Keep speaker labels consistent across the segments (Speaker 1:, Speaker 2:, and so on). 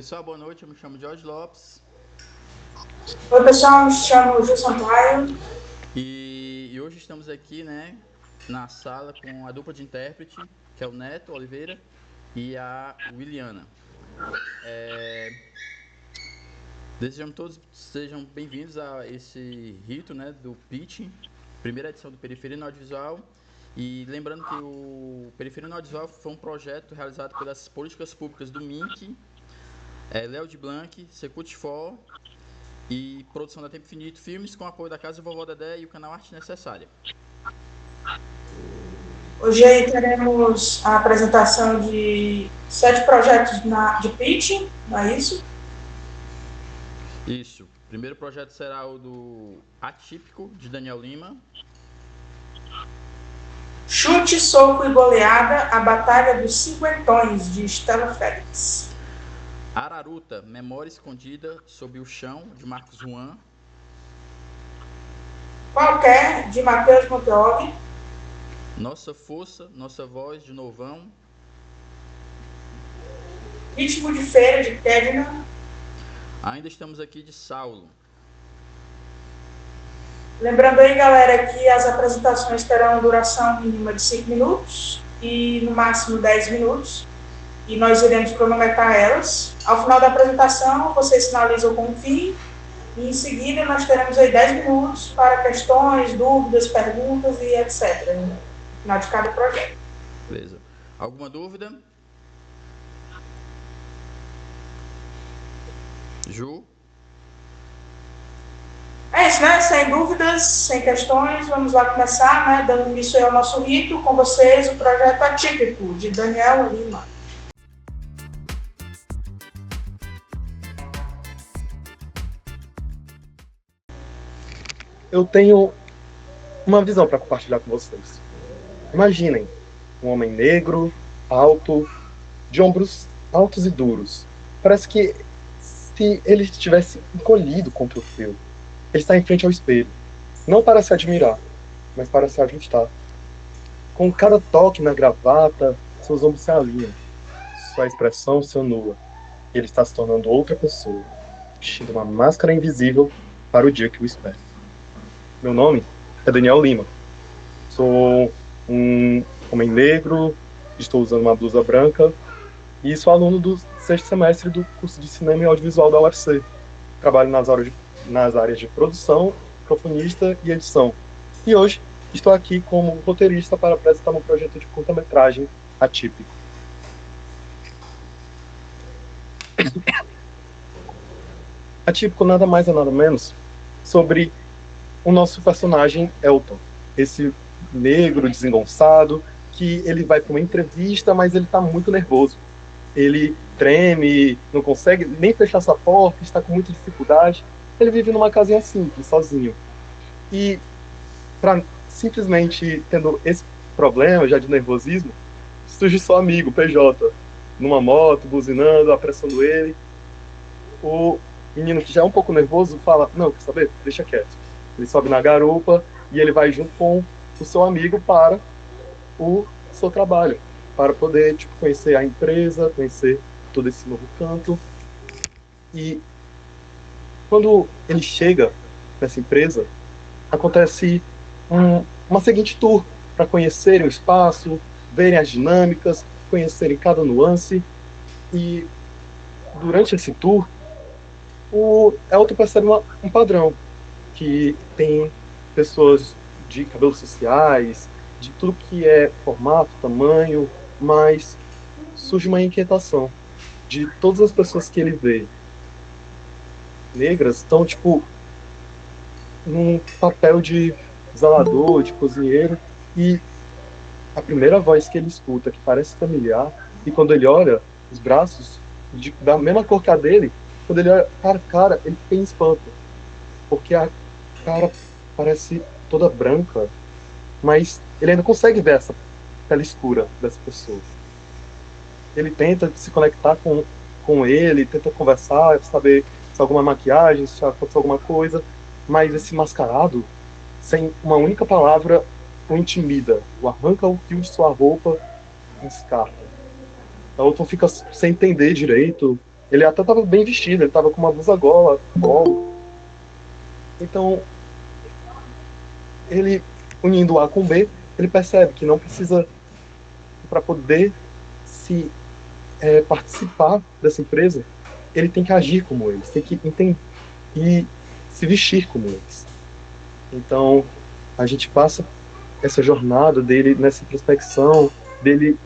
Speaker 1: Pessoal, boa noite. Eu me chamo Jorge Lopes
Speaker 2: Oi, pessoal, me chamo Ju Sampaio.
Speaker 1: e hoje estamos aqui, na sala com a dupla de intérprete, que é o Neto Oliveira e a Williana. Desejamos todos sejam bem-vindos a esse rito, do pitching, primeira edição do Periferia no Audiovisual. E lembrando que o Periferia no Audiovisual foi um projeto realizado pelas políticas públicas do MINC, Léo de Blanc, Secult4 e produção da Tempo Infinito Filmes, com apoio da Casa Vovó Dedé e o canal Arte Necessária.
Speaker 2: Hoje aí teremos a apresentação de 7 projetos de pitching, não é isso?
Speaker 1: Isso. O primeiro projeto será o do Atípico, de Daniel Lima.
Speaker 2: Chute, soco e goleada, a Batalha dos Cinquentões, de Estela Félix.
Speaker 1: Araruta, Memória Escondida sob o Chão, de Marcos Juan.
Speaker 2: Qualquer, de Matheus Monteog.
Speaker 1: Nossa Força, Nossa Voz, de Novão.
Speaker 2: Ritmo de Feira, de Kedna.
Speaker 1: Ainda estamos aqui, de Saulo.
Speaker 2: Lembrando aí, galera, que as apresentações terão duração mínima de 5 minutos e no máximo 10 minutos. E nós iremos cronometrar elas. Ao final da apresentação, vocês sinalizam com o fim. E em seguida, nós teremos aí 10 minutos para questões, dúvidas, perguntas e etc. No final de cada projeto.
Speaker 1: Beleza. Alguma dúvida? Ju?
Speaker 2: É isso, né? Sem dúvidas, sem questões, vamos lá começar, dando início ao nosso rito. Com vocês, o projeto Atípico, de Daniel Lima.
Speaker 3: Eu tenho uma visão para compartilhar com vocês. Imaginem um homem negro, alto, de ombros altos e duros. Parece que se ele estivesse encolhido contra o fio. Ele está em frente ao espelho. Não para se admirar, mas para se ajustar. Com cada toque na gravata, seus ombros se alinham. Sua expressão se anula. Ele está se tornando outra pessoa, vestindo uma máscara invisível para o dia que o espera. Meu nome é Daniel Lima. Sou um homem negro, estou usando uma blusa branca e sou aluno do 6º semestre do curso de Cinema e Audiovisual da UFC. Trabalho nas áreas de produção, microfonista e edição. E hoje estou aqui como roteirista para apresentar um projeto de curta-metragem atípico. Atípico nada mais é nada menos sobre o nosso personagem Elton, esse negro desengonçado, que ele vai para uma entrevista, mas ele está muito nervoso. Ele treme, não consegue nem fechar sua porta, está com muita dificuldade. Ele vive numa casinha simples, sozinho. E, simplesmente tendo esse problema já de nervosismo, surge seu amigo, PJ, numa moto, buzinando, apressando ele. O menino, que já é um pouco nervoso, fala: não, quer saber? Deixa quieto. Ele sobe na garupa e ele vai junto com o seu amigo para o seu trabalho, para poder conhecer a empresa, conhecer todo esse novo canto. E quando ele chega nessa empresa, acontece uma seguinte tour para conhecerem o espaço, verem as dinâmicas, conhecerem cada nuance. E durante esse tour, o Elton percebe um padrão, que tem pessoas de cabelos sociais, de tudo que é formato, tamanho, mas surge uma inquietação de todas as pessoas que ele vê negras estão, num papel de zelador, de cozinheiro, e a primeira voz que ele escuta, que parece familiar, e quando ele olha, os braços da mesma cor que a dele, quando ele olha para a cara, ele tem espanto, porque a cara parece toda branca, mas ele ainda consegue ver essa pele escura dessa pessoa. Ele tenta se conectar com ele, tenta conversar, saber se alguma maquiagem, se aconteceu alguma coisa, mas esse mascarado, sem uma única palavra, o intimida, o arranca o fio de sua roupa e escapa. O Elton fica sem entender direito, Ele até estava bem vestido, ele estava com uma blusa gola, polo. Então, ele, unindo A com B, ele percebe que não precisa, para poder se participar dessa empresa, ele tem que agir como eles, tem que entender e se vestir como eles. Então, a gente passa essa jornada dele nessa introspecção, dele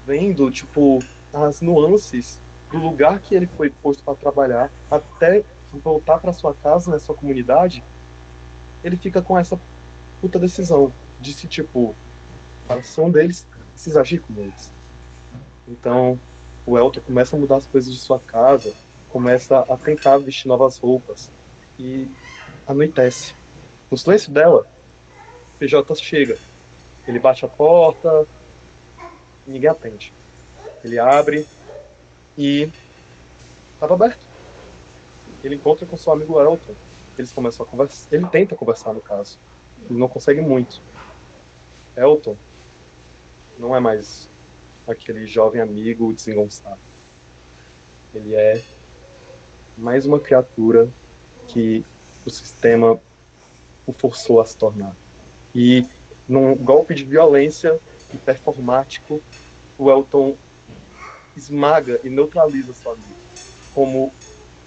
Speaker 3: vendo, tipo, as nuances do lugar que ele foi posto para trabalhar até voltar para sua casa, na sua comunidade. Ele fica com essa puta decisão de se, tipo, para ser um deles, precisa agir como eles. Então, o Elton começa a mudar as coisas de sua casa, começa a tentar vestir novas roupas e anoitece. No silêncio dela, PJ chega. Ele bate a porta, ninguém atende. Ele abre e estava aberto. Ele encontra com seu amigo Elton. Eles começam a conversar. Ele tenta conversar, no caso. Ele não consegue muito. Elton não é mais aquele jovem amigo desengonçado. Ele é mais uma criatura que o sistema o forçou a se tornar. E num golpe de violência e performático, o Elton esmaga e neutraliza seu amigo, como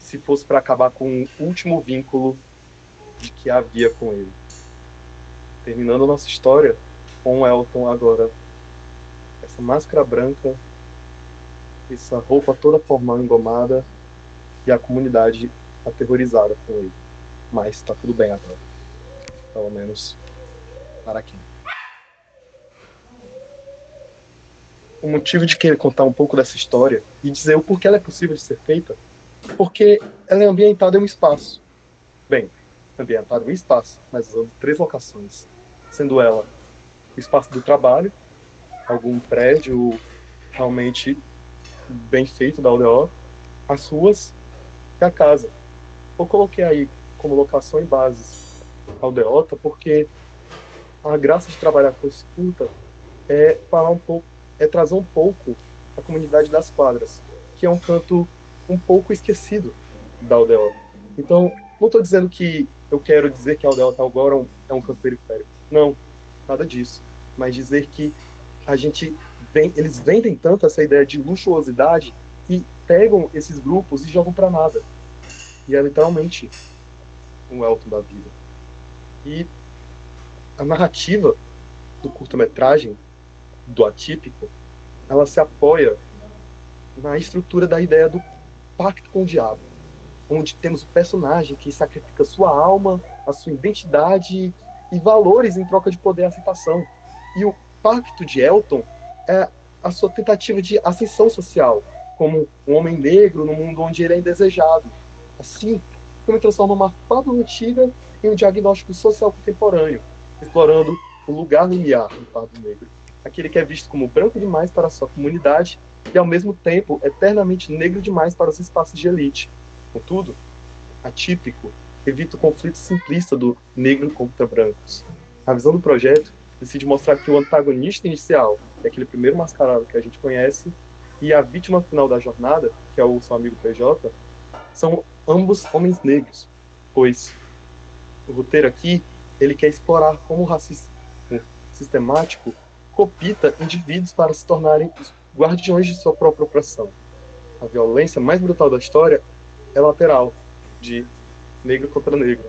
Speaker 3: se fosse para acabar com o último vínculo de que havia com ele. Terminando a nossa história com o Elton agora, essa máscara branca, essa roupa toda formal engomada e a comunidade aterrorizada com ele. Mas tá tudo bem agora. Pelo menos para aqui. O motivo de querer contar um pouco dessa história e dizer o porquê ela é possível de ser feita, porque ela é ambientada em um espaço. Bem, ambientada em um espaço, mas usando 3 locações. Sendo ela o espaço do trabalho, algum prédio realmente bem feito da UDO, as ruas e a casa. Eu coloquei aí como locação e bases a aldeota porque a graça de trabalhar com escuta é falar um pouco, é trazer um pouco a comunidade das quadras, que é um canto um pouco esquecido da aldeota. Então, não estou dizendo que eu quero dizer que a aldeota agora é um canto periférico. Não, nada disso. Mas dizer que eles vendem tanto essa ideia de luxuosidade que pegam esses grupos e jogam para nada. E é literalmente um Elton da vida. E a narrativa do curta-metragem, do atípico, ela se apoia na estrutura da ideia do pacto com o diabo, onde temos o personagem que sacrifica sua alma, a sua identidade e valores em troca de poder e aceitação. E o pacto de Elton é a sua tentativa de ascensão social, como um homem negro no mundo onde ele é indesejado. Assim, como transforma uma fábula antiga em um diagnóstico social contemporâneo, explorando o lugar limiar do pardo negro. Aquele que é visto como branco demais para a sua comunidade e, ao mesmo tempo, eternamente negro demais para os espaços de elite. Contudo, atípico evita o conflito simplista do negro contra brancos. A visão do projeto decide mostrar que o antagonista inicial é aquele primeiro mascarado que a gente conhece e a vítima final da jornada, que é o seu amigo PJ, são ambos homens negros, pois o roteiro aqui ele quer explorar como o racismo sistemático copita indivíduos para se tornarem os guardiões de sua própria opressão. A violência mais brutal da história é lateral, de negro contra negro,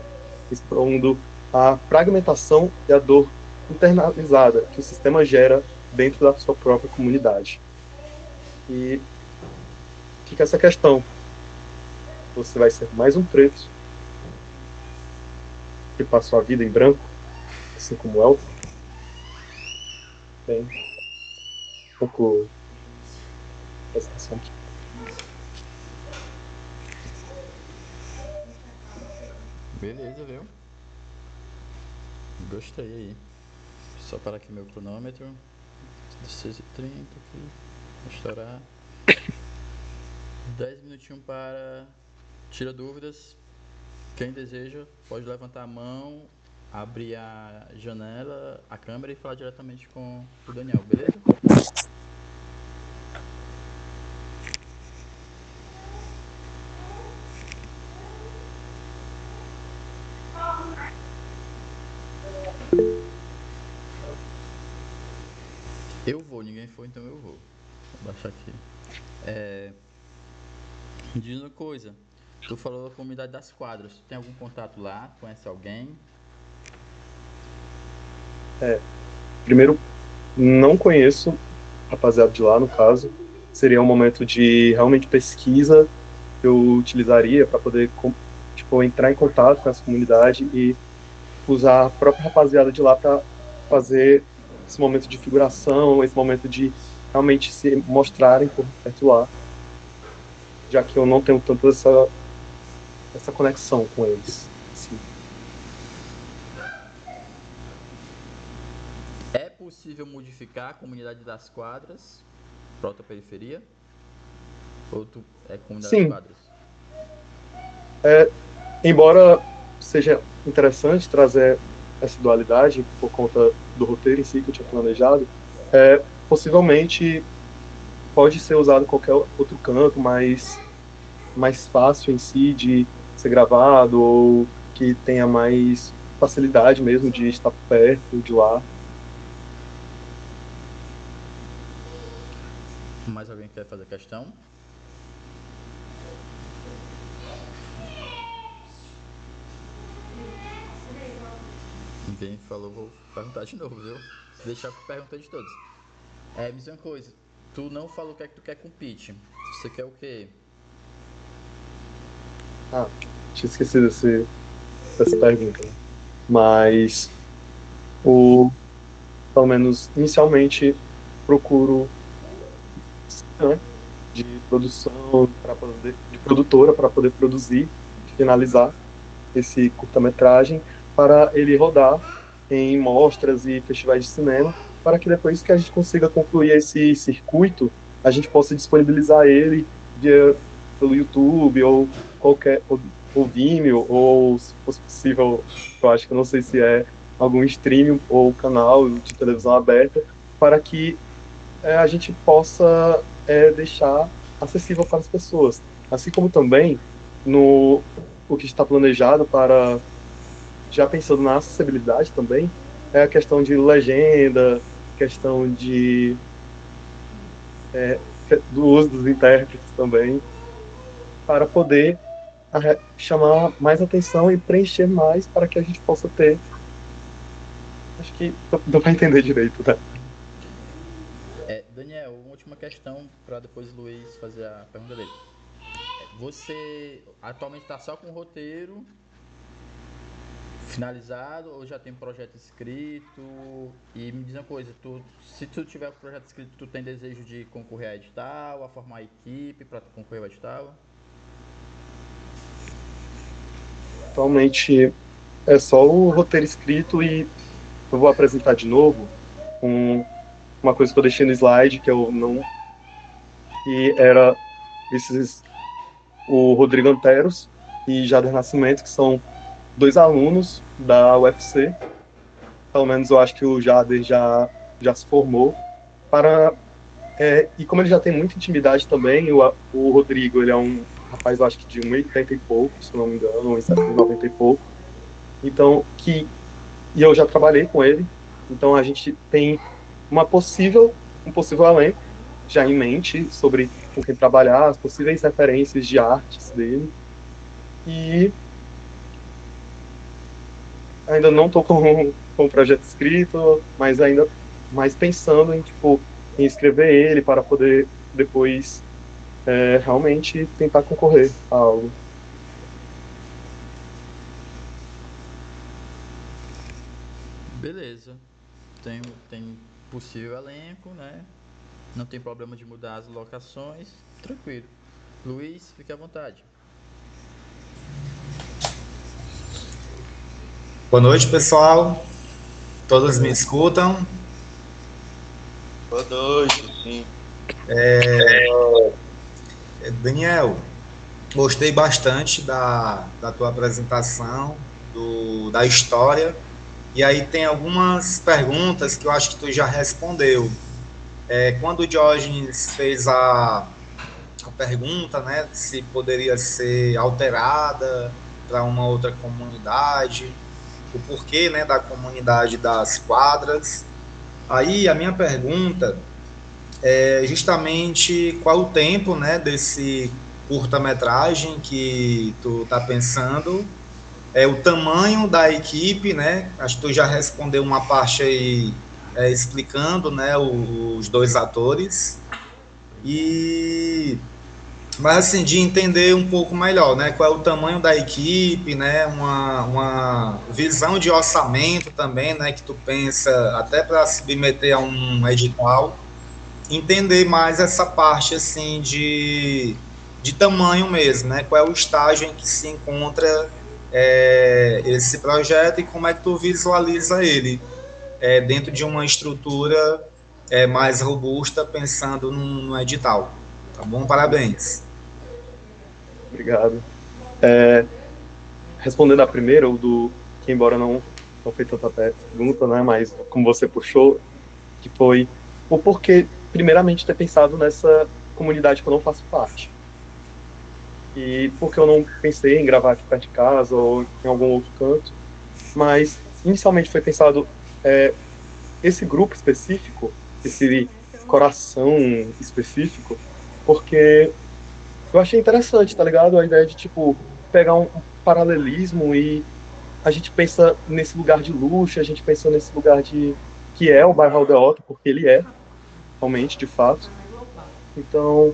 Speaker 3: expondo a fragmentação e a dor internalizada que o sistema gera dentro da sua própria comunidade. E fica essa questão. Você vai ser mais um preto que passou a vida em branco, assim como Elton? Bem, um pouco essa questão aqui.
Speaker 1: Beleza, viu? Gostei aí. Só parar aqui meu cronômetro. 16h30 aqui. Vou estourar. 10 minutinhos para tira dúvidas. Quem deseja pode levantar a mão, abrir a janela, a câmera e falar diretamente com o Daniel, beleza? Eu vou, ninguém foi, então eu vou. Vou baixar aqui. Me diz uma coisa. Tu falou da comunidade das quadras. Tu tem algum contato lá? Conhece alguém?
Speaker 3: Primeiro, não conheço rapaziada de lá, no caso. Seria um momento de realmente pesquisa que eu utilizaria para poder tipo, entrar em contato com essa comunidade e usar a própria rapaziada de lá para fazer esse momento de figuração, esse momento de realmente se mostrarem por perto lá, já que eu não tenho tanto essa conexão com eles. Sim.
Speaker 1: É possível modificar a comunidade das quadras para outra periferia? Ou tu é comunidade das
Speaker 3: Sim,
Speaker 1: quadras?
Speaker 3: embora seja interessante trazer essa dualidade por conta do roteiro em si que eu tinha planejado, possivelmente pode ser usado em qualquer outro canto, mais fácil em si de ser gravado ou que tenha mais facilidade mesmo de estar perto de lá.
Speaker 1: Mais alguém quer fazer questão? Ninguém falou, vou perguntar de novo, viu? Deixar a pergunta de todos. Me diz uma coisa. Tu não falou o que é que tu quer com o pitch. Você quer o quê?
Speaker 3: Ah, tinha esquecido dessa pergunta. Mas, pelo menos inicialmente, procuro, né, de produção, de produtora para poder produzir, finalizar esse curta-metragem para ele rodar em mostras e festivais de cinema, para que depois que a gente consiga concluir esse circuito, a gente possa disponibilizar ele pelo YouTube ou qualquer ou Vimeo, ou se fosse possível, eu acho que eu não sei se é algum streaming ou canal de televisão aberta, para que a gente possa deixar acessível para as pessoas. Assim como também no o que está planejado para, já pensando na acessibilidade também, é a questão de legenda, questão do uso dos intérpretes também, para poder chamar mais atenção e preencher mais para que a gente possa ter. Acho que deu para entender direito, né?
Speaker 1: Daniel, uma última questão para depois o Luiz fazer a pergunta dele. Você atualmente está só com o roteiro finalizado ou já tem um projeto escrito? E me diz uma coisa, se tu tiver o projeto escrito, tu tem desejo de concorrer a edital, a formar equipe para concorrer ao edital?
Speaker 3: Atualmente é só o roteiro escrito e eu vou apresentar de novo uma coisa que eu deixei no slide que eu não, que era o Rodrigo Anteros e Jader Nascimento, que são dois alunos da UFC. Pelo menos eu acho que o Jader já se formou. E como ele já tem muita intimidade também, o Rodrigo, ele é um rapaz, eu acho que de 1,80 e pouco, se não me engano, 1,90 e pouco. Então, e eu já trabalhei com ele, então a gente tem um possível elenco já em mente sobre com quem trabalhar, as possíveis referências de artes dele. E ainda não estou com o projeto escrito, mas ainda mais pensando em, tipo, em escrever ele para poder depois realmente tentar concorrer a algo.
Speaker 1: Beleza. Tem possível elenco, né? Não tem problema de mudar as locações. Tranquilo. Luiz, fique à vontade.
Speaker 4: Boa noite, pessoal. Todos me escutam?
Speaker 5: Boa noite, sim.
Speaker 4: Daniel, gostei bastante da tua apresentação, da história. E aí tem algumas perguntas que eu acho que tu já respondeu. Quando o Diógenes fez a pergunta, né, se poderia ser alterada para uma outra comunidade, o porquê, né, da comunidade das quadras. Aí a minha pergunta é justamente qual o tempo, né, desse curta-metragem que tu tá pensando, o tamanho da equipe, né? Acho que tu já respondeu uma parte aí explicando, né, os dois atores. Mas assim, de entender um pouco melhor, né? Qual é o tamanho da equipe, né? Uma visão de orçamento também, né? Que tu pensa até para submeter a um edital, entender mais essa parte assim de tamanho mesmo, né? Qual é o estágio em que se encontra esse projeto e como é que tu visualiza ele dentro de uma estrutura mais robusta, pensando no edital. Tá bom? Parabéns.
Speaker 3: Obrigado. Respondendo a primeira, o do que embora não foi tanta pergunta, né, mas como você puxou, que foi o porquê, primeiramente, ter pensado nessa comunidade que eu não faço parte. E porque eu não pensei em gravar aqui perto de casa ou em algum outro canto, mas inicialmente foi pensado esse grupo específico, esse coração específico, porque eu achei interessante, tá ligado? A ideia de, tipo, pegar um paralelismo e a gente pensa nesse lugar de luxo, a gente pensa nesse lugar de que é o bairro Aldeota, porque ele é, realmente, de fato. Então,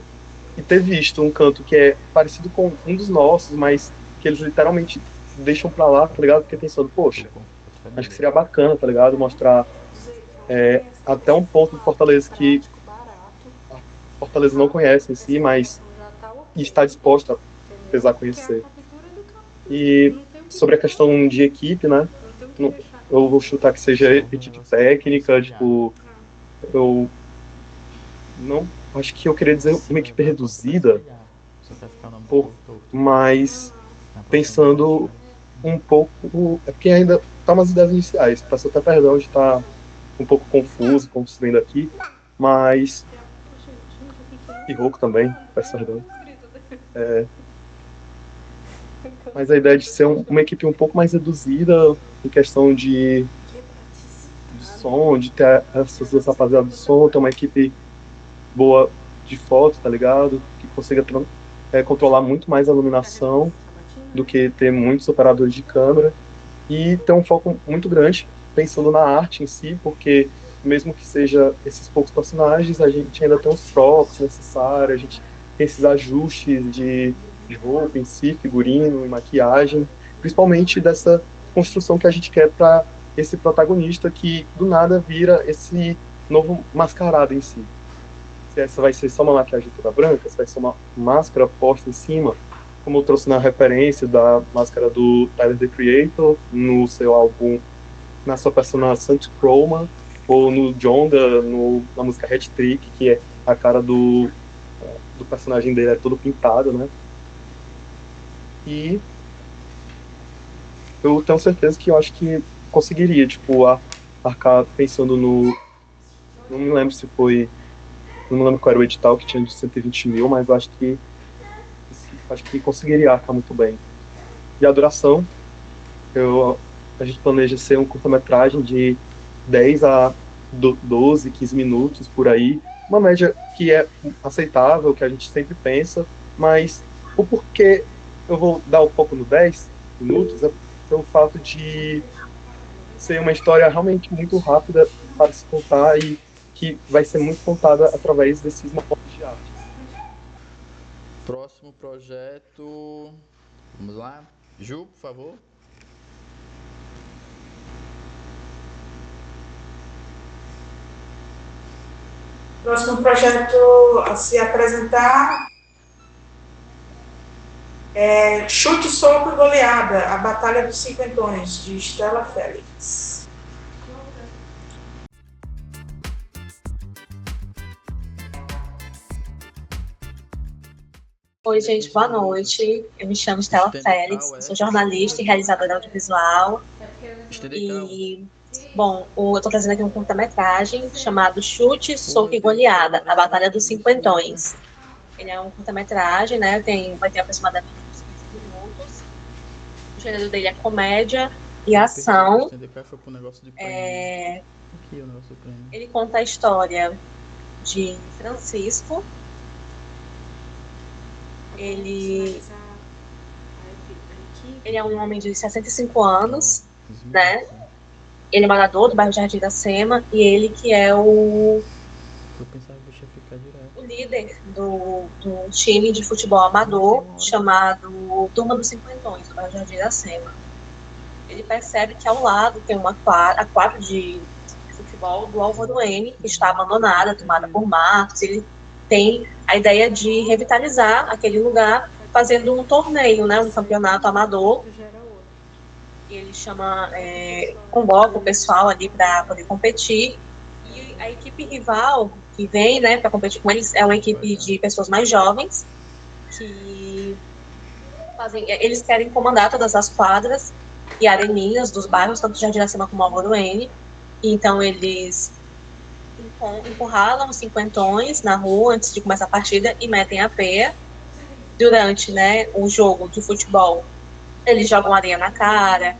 Speaker 3: e ter visto um canto que é parecido com um dos nossos, mas que eles literalmente deixam pra lá, tá ligado? Porque pensando, poxa, acho que seria bacana, tá ligado? Mostrar até um ponto de Fortaleza que a Fortaleza não conhece em si, mas está disposta a precisar conhecer. E sobre a questão de equipe, né? Eu vou chutar que seja equipe técnica, tipo, eu não acho que eu queria dizer uma equipe reduzida, mas pensando um pouco, é porque ainda tá umas ideias iniciais, peço até perdão de estar um pouco confuso construindo aqui, mas e rouco também, peço perdão. Mas a ideia de ser uma equipe um pouco mais reduzida em questão de som, de ter essas duas rapaziadas do som, ter uma equipe boa de foto, tá ligado? Que consiga controlar muito mais a iluminação do que ter muitos operadores de câmera e ter um foco muito grande pensando na arte em si, porque mesmo que seja esses poucos personagens, a gente ainda tem os props necessários, a gente tem esses ajustes de roupa em si, figurino e maquiagem, principalmente dessa construção que a gente quer para esse protagonista que do nada vira esse novo mascarado em si. Se essa vai ser só uma maquiagem toda branca, se vai ser uma máscara posta em cima, como eu trouxe na referência da máscara do Tyler, the Creator, no seu álbum, na sua personagem Saint Chroma, ou no Jonda, na música Hat Trick, que é a cara do personagem dele é todo pintado, né? E eu tenho certeza que eu acho que conseguiria, tipo, arcar pensando no... Não me lembro se foi... Não me lembro qual era o edital que tinha de 120 mil, mas eu acho que conseguiria arcar muito bem. E a duração, a gente planeja ser um curta-metragem de 10 a 12, 15 minutos por aí, uma média que é aceitável, que a gente sempre pensa, mas o porquê eu vou dar o foco no 10 minutos é pelo fato de ser uma história realmente muito rápida para se contar e que vai ser muito contada através desses momentos de arte.
Speaker 1: Próximo projeto. Vamos lá. Ju, por favor.
Speaker 2: Próximo projeto a se apresentar é Chute, Soco e Goleada, a Batalha dos Cinquentões, de Estela Félix.
Speaker 6: Oi, gente, boa noite. Eu me chamo Estela Félix, sou jornalista e realizadora audiovisual. E, bom, eu estou trazendo aqui um curta-metragem chamado Chute, Soco e Goleada, a Batalha dos Cinquentões. Ele é um curta-metragem, né? Vai ter aproximadamente uns 15 minutos. O gênero dele é comédia, e ação.
Speaker 1: Foi pro negócio de prêmio. Aqui, o negócio do prêmio.
Speaker 6: Ele conta a história de Francisco. Ele é um homem de 65 anos, né? Ele é morador do bairro Jardim da Sema e ele que é o líder do time de futebol amador chamado Turma dos Cinquentões, do bairro Jardim da Sema. Ele percebe que ao lado tem a quadra de futebol do Álvaro N, que está abandonada, tomada por matos. Ele tem a ideia de revitalizar aquele lugar fazendo um torneio, né, um campeonato amador. Ele convoca o pessoal ali para poder competir. E a equipe rival que vem, né, para competir com eles é uma equipe de pessoas mais jovens que eles querem comandar todas as quadras e areninhas dos bairros, tanto Jardim da Sema como Álvaro N. Então eles encurralam os cinquentões na rua antes de começar a partida e metem a peia. Durante, né, o jogo de futebol, eles jogam areia na cara,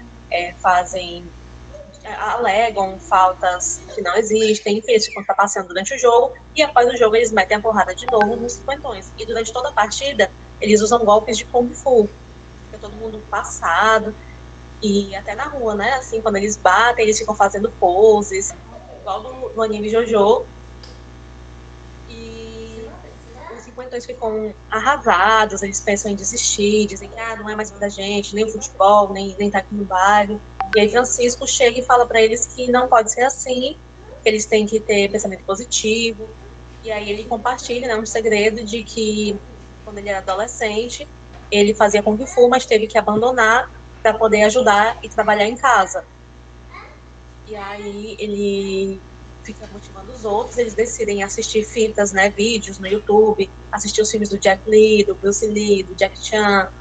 Speaker 6: alegam faltas que não existem, enfim, eles ficam trapaceando durante o jogo, e após o jogo eles metem a porrada de novo nos cinquentões. E durante toda a partida, eles usam golpes de Kung Fu. Fica todo mundo passado, e até na rua, né, assim, quando eles batem, eles ficam fazendo poses, igual no anime JoJo. E os cinquentões ficam arrasados, eles pensam em desistir, dizem que não é mais pra gente, nem o futebol, nem tá aqui no bairro. E aí Francisco chega e fala para eles que não pode ser assim, que eles têm que ter pensamento positivo. E aí ele compartilha, né, um segredo de que quando ele era adolescente, ele fazia Kung Fu, mas teve que abandonar para poder ajudar e trabalhar em casa. E aí ele fica motivando os outros, eles decidem assistir fitas, né, vídeos no YouTube, assistir os filmes do Jet Li, do Bruce Lee, do Jackie Chan,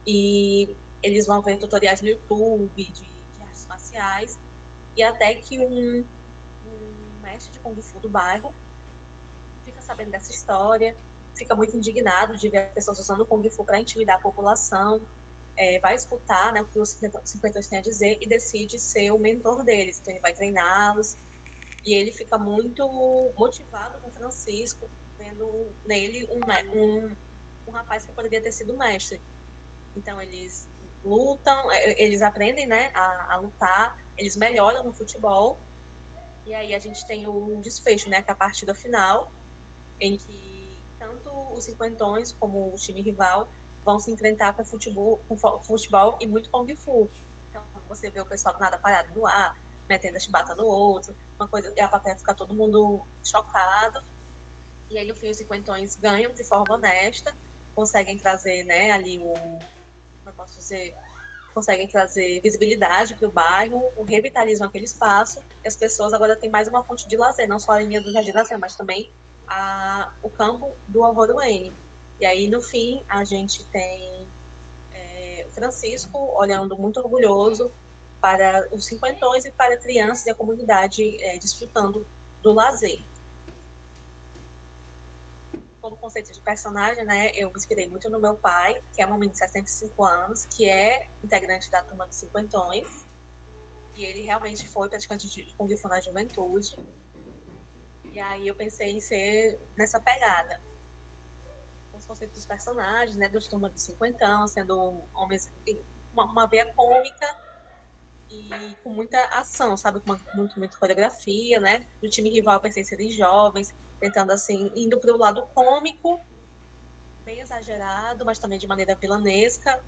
Speaker 6: e eles vão ver tutoriais no YouTube de artes marciais, e até que um mestre de Kung Fu do bairro fica sabendo dessa história, fica muito indignado de ver as pessoas usando o Kung Fu para intimidar a população, vai escutar, né, o que os cinquentões têm a dizer e decide ser o mentor deles. Então ele vai treiná-los e ele fica muito motivado com Francisco, vendo nele um rapaz que poderia ter sido mestre. Então eles lutam, eles aprendem, né, a lutar, eles melhoram no futebol, e aí a gente tem o desfecho, né, que é a partida final, em que tanto os cinquentões como o time rival vão se enfrentar com futebol e muito Kung Fu. Então você vê o pessoal do nada parado no ar, metendo a chibata no outro, uma coisa, e a plateia fica todo mundo chocado, e aí no fim os cinquentões ganham de forma honesta, conseguem trazer, né, ali como eu posso dizer, conseguem trazer visibilidade para o bairro, revitalizam aquele espaço, e as pessoas agora têm mais uma fonte de lazer, não só a linha do Jardim da Sema, mas também o campo do Álvaro N. E aí, no fim, a gente tem Francisco olhando muito orgulhoso para os cinquentões e para crianças e a comunidade desfrutando do lazer. Como conceito de personagem, né, eu me inspirei muito no meu pai, que é um homem de 65 anos, que é integrante da Turma dos Cinquentões, e ele realmente foi praticante de Kung Fu na juventude. E aí eu pensei em ser nessa pegada. Os conceitos dos personagens, né, dos Turma dos Cinquentão, sendo homens, uma veia cômica e com muita ação, sabe, com muita coreografia, né, do time rival eu pensei em serem jovens, tentando assim, indo para o lado cômico, bem exagerado, mas também de maneira vilanesca,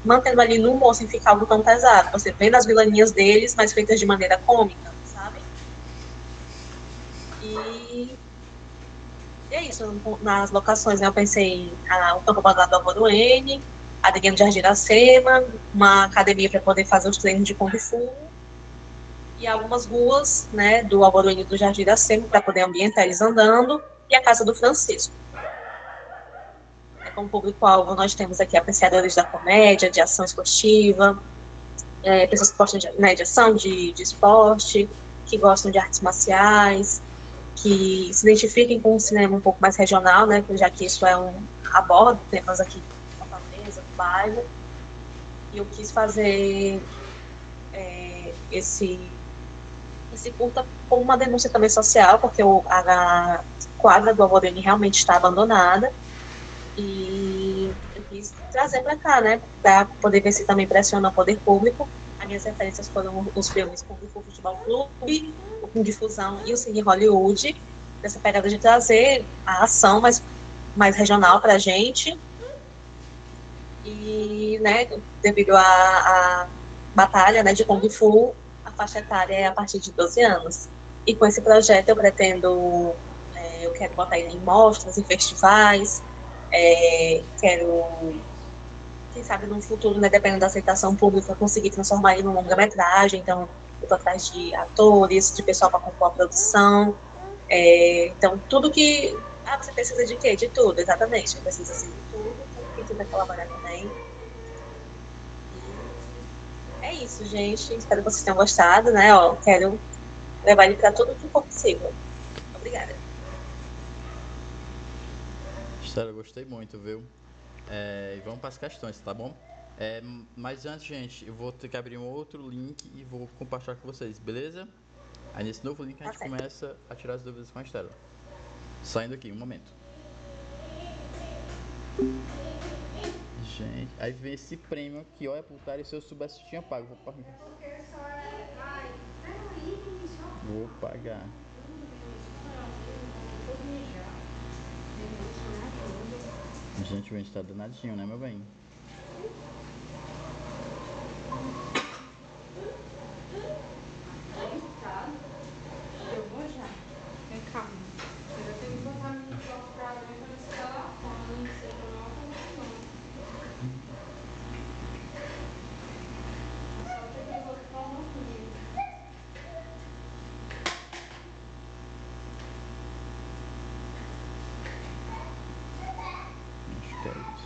Speaker 6: mantendo ali no humor sem ficar algo tão pesado, você vendo as vilanias deles, mas feitas de maneira cômica, sabe? E é isso, nas locações, né, eu pensei o campo abandonado do Álvaro N, a Adriano de Jardim da Sema, uma academia para poder fazer os treinos de Kung Fu, e algumas ruas, né, do Álvaro N do Jardim da Sema para poder ambientar eles andando, e a casa do Francisco. Como público-alvo, nós temos aqui apreciadores da comédia, de ação esportiva, pessoas que gostam de ação, de esporte, que gostam de artes marciais, que se identifiquem com um cinema um pouco mais regional, né, já que isso aborda temas aqui de Fortaleza, do bairro. E eu quis fazer esse curta como uma denúncia também social, porque a quadra do Alvorene realmente está abandonada, e eu quis trazer para cá, né, para poder ver se também pressiona o poder público. As minhas referências foram os filmes Kung Fu Futebol Clube, o Kung Fusão e o Cine Hollywood, nessa pegada de trazer a ação mais regional para a gente. E, né, devido à batalha, né, de Kung Fu, a faixa etária é a partir de 12 anos. E com esse projeto eu pretendo, eu quero botar ele em mostras, em festivais, quero, quem sabe, no futuro, né, dependendo da aceitação pública, conseguir transformar ele em longa-metragem. Então, eu estou atrás de atores, de pessoal para compor a produção. Então, tudo que... você precisa de quê? De tudo, exatamente. Precisa assim, de tudo, quem quiser colaborar também. É isso, gente. Espero que vocês tenham gostado, né? Quero levar ele para tudo que for possível. Obrigada.
Speaker 1: Estela, eu gostei muito, viu? E vamos para as questões, tá bom? Mas antes, gente, eu vou ter que abrir um outro link e vou compartilhar com vocês, beleza? Aí nesse novo link a gente começa a tirar as dúvidas com a Estela. Saindo aqui, um momento. Gente, aí vem esse prêmio aqui, olha, putaria, se eu soubesse que tinha pago, vou pagar. Vou pagar. Gente, o gente tá danadinho, né, meu bem?
Speaker 7: Eu vou já. Calma. Eu já tenho que botar no bloco pra ver quando você tá lá fora. Não sei como é o não. Só que eu vou ficar uma comigo.
Speaker 1: Acho que é isso.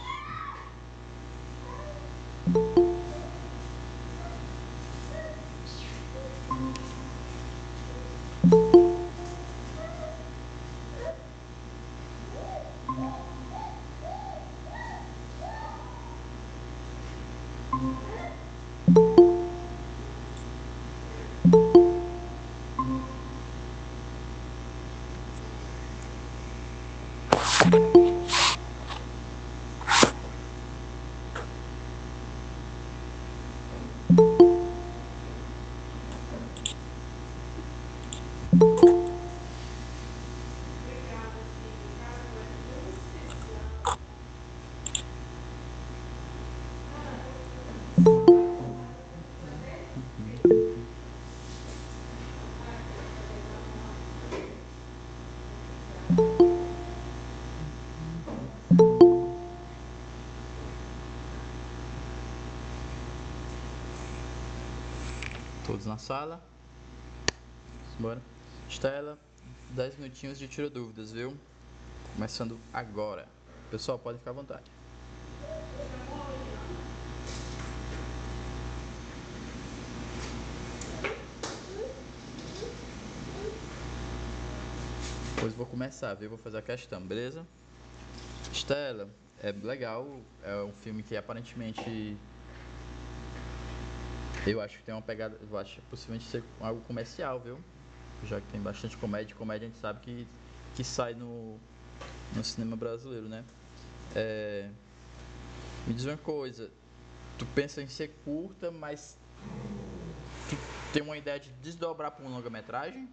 Speaker 1: Todos na sala. Bora. Estela, 10 minutinhos de tira dúvidas, viu? Começando agora. Pessoal, pode ficar à vontade. Pois vou começar, viu? Vou fazer a questão, beleza? Estela, é legal, é um filme que aparentemente eu acho que tem uma pegada, eu acho possivelmente ser algo comercial, viu? Já que tem bastante comédia, comédia a gente sabe que sai no cinema brasileiro, né? Me diz uma coisa, tu pensa em ser curta, mas tu tem uma ideia de desdobrar para uma longa-metragem?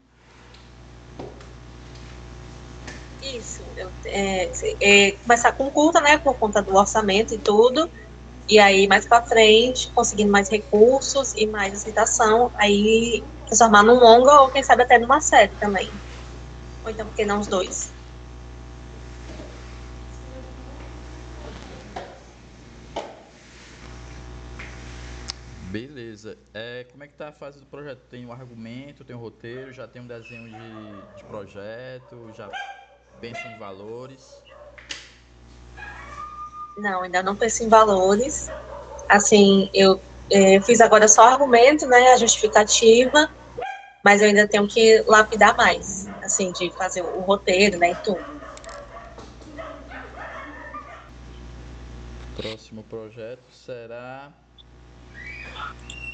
Speaker 6: Isso. Começar com curta, né? Por conta do orçamento e tudo. E aí, mais pra frente, conseguindo mais recursos e mais aceitação, aí transformar num longa ou, quem sabe, até numa série também. Ou então, por que não os dois?
Speaker 1: Beleza. Como é que tá a fase do projeto? Tem um argumento, tem um roteiro, já tem um desenho de projeto, já pensa em valores?
Speaker 6: Não, ainda não penso em valores. Assim, eu fiz agora só o argumento, né, a justificativa, mas eu ainda tenho que lapidar mais, assim, de fazer o roteiro, né, e tudo.
Speaker 1: Próximo projeto será